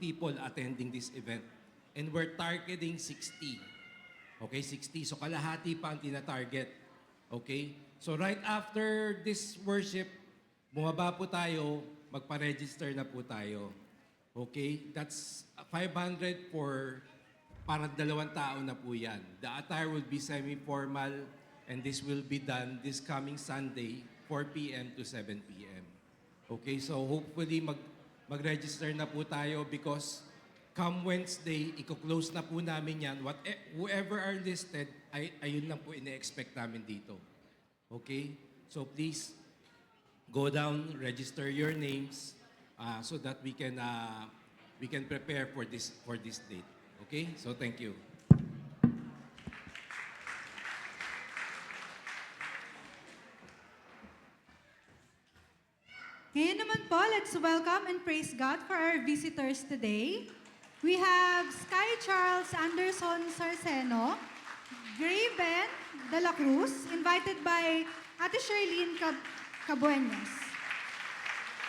people attending this event. And we're targeting 60. Okay, 60. So, kalahati pa ang tina-target. Okay? So, right after this worship, bumaba po tayo, magpa-register na po tayo. Okay? That's 500 para 2 tao na po yan. The attire will be semi-formal and this will be done this coming Sunday, 4 p.m. to 7 p.m. Okay? So hopefully mag-register na po tayo because come Wednesday, i-close na po namin yan. Whoever are listed, ayun lang po ine-expect namin dito. Okay? So please, go down, register your names so that we can prepare for this date. Okay? So thank you. Ngayon naman po, let's welcome and praise God for our visitors today. We have Sky Charles Anderson Sarceno, Graven De La Cruz, invited by Ate Sherlyn Cabuenos.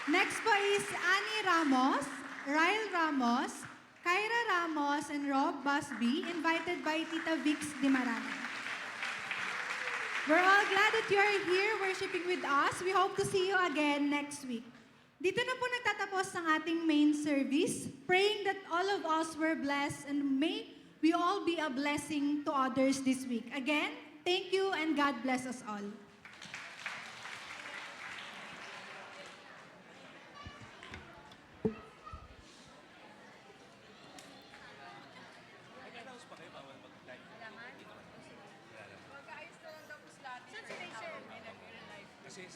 Next po is Annie Ramos, Ryle Ramos, Kyra Ramos, and Rob Busby, invited by Tita Vix Dimarana. We're all glad that you are here worshiping with us. We hope to see you again next week. Dito na po nagtatapos ang ating main service, praying that all of us were blessed and may we all be a blessing to others this week. Again, thank you and God bless us all. Kasi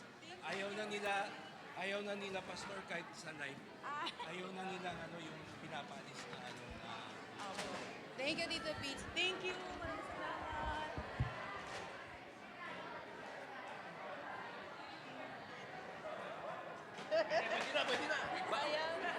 ayaw na nila pastor kahit sa live. Ayaw na nila yung pinapalis na Thank you, Tito Pete. Thank you. Maraming salamat. Pwede na. Ayaw na.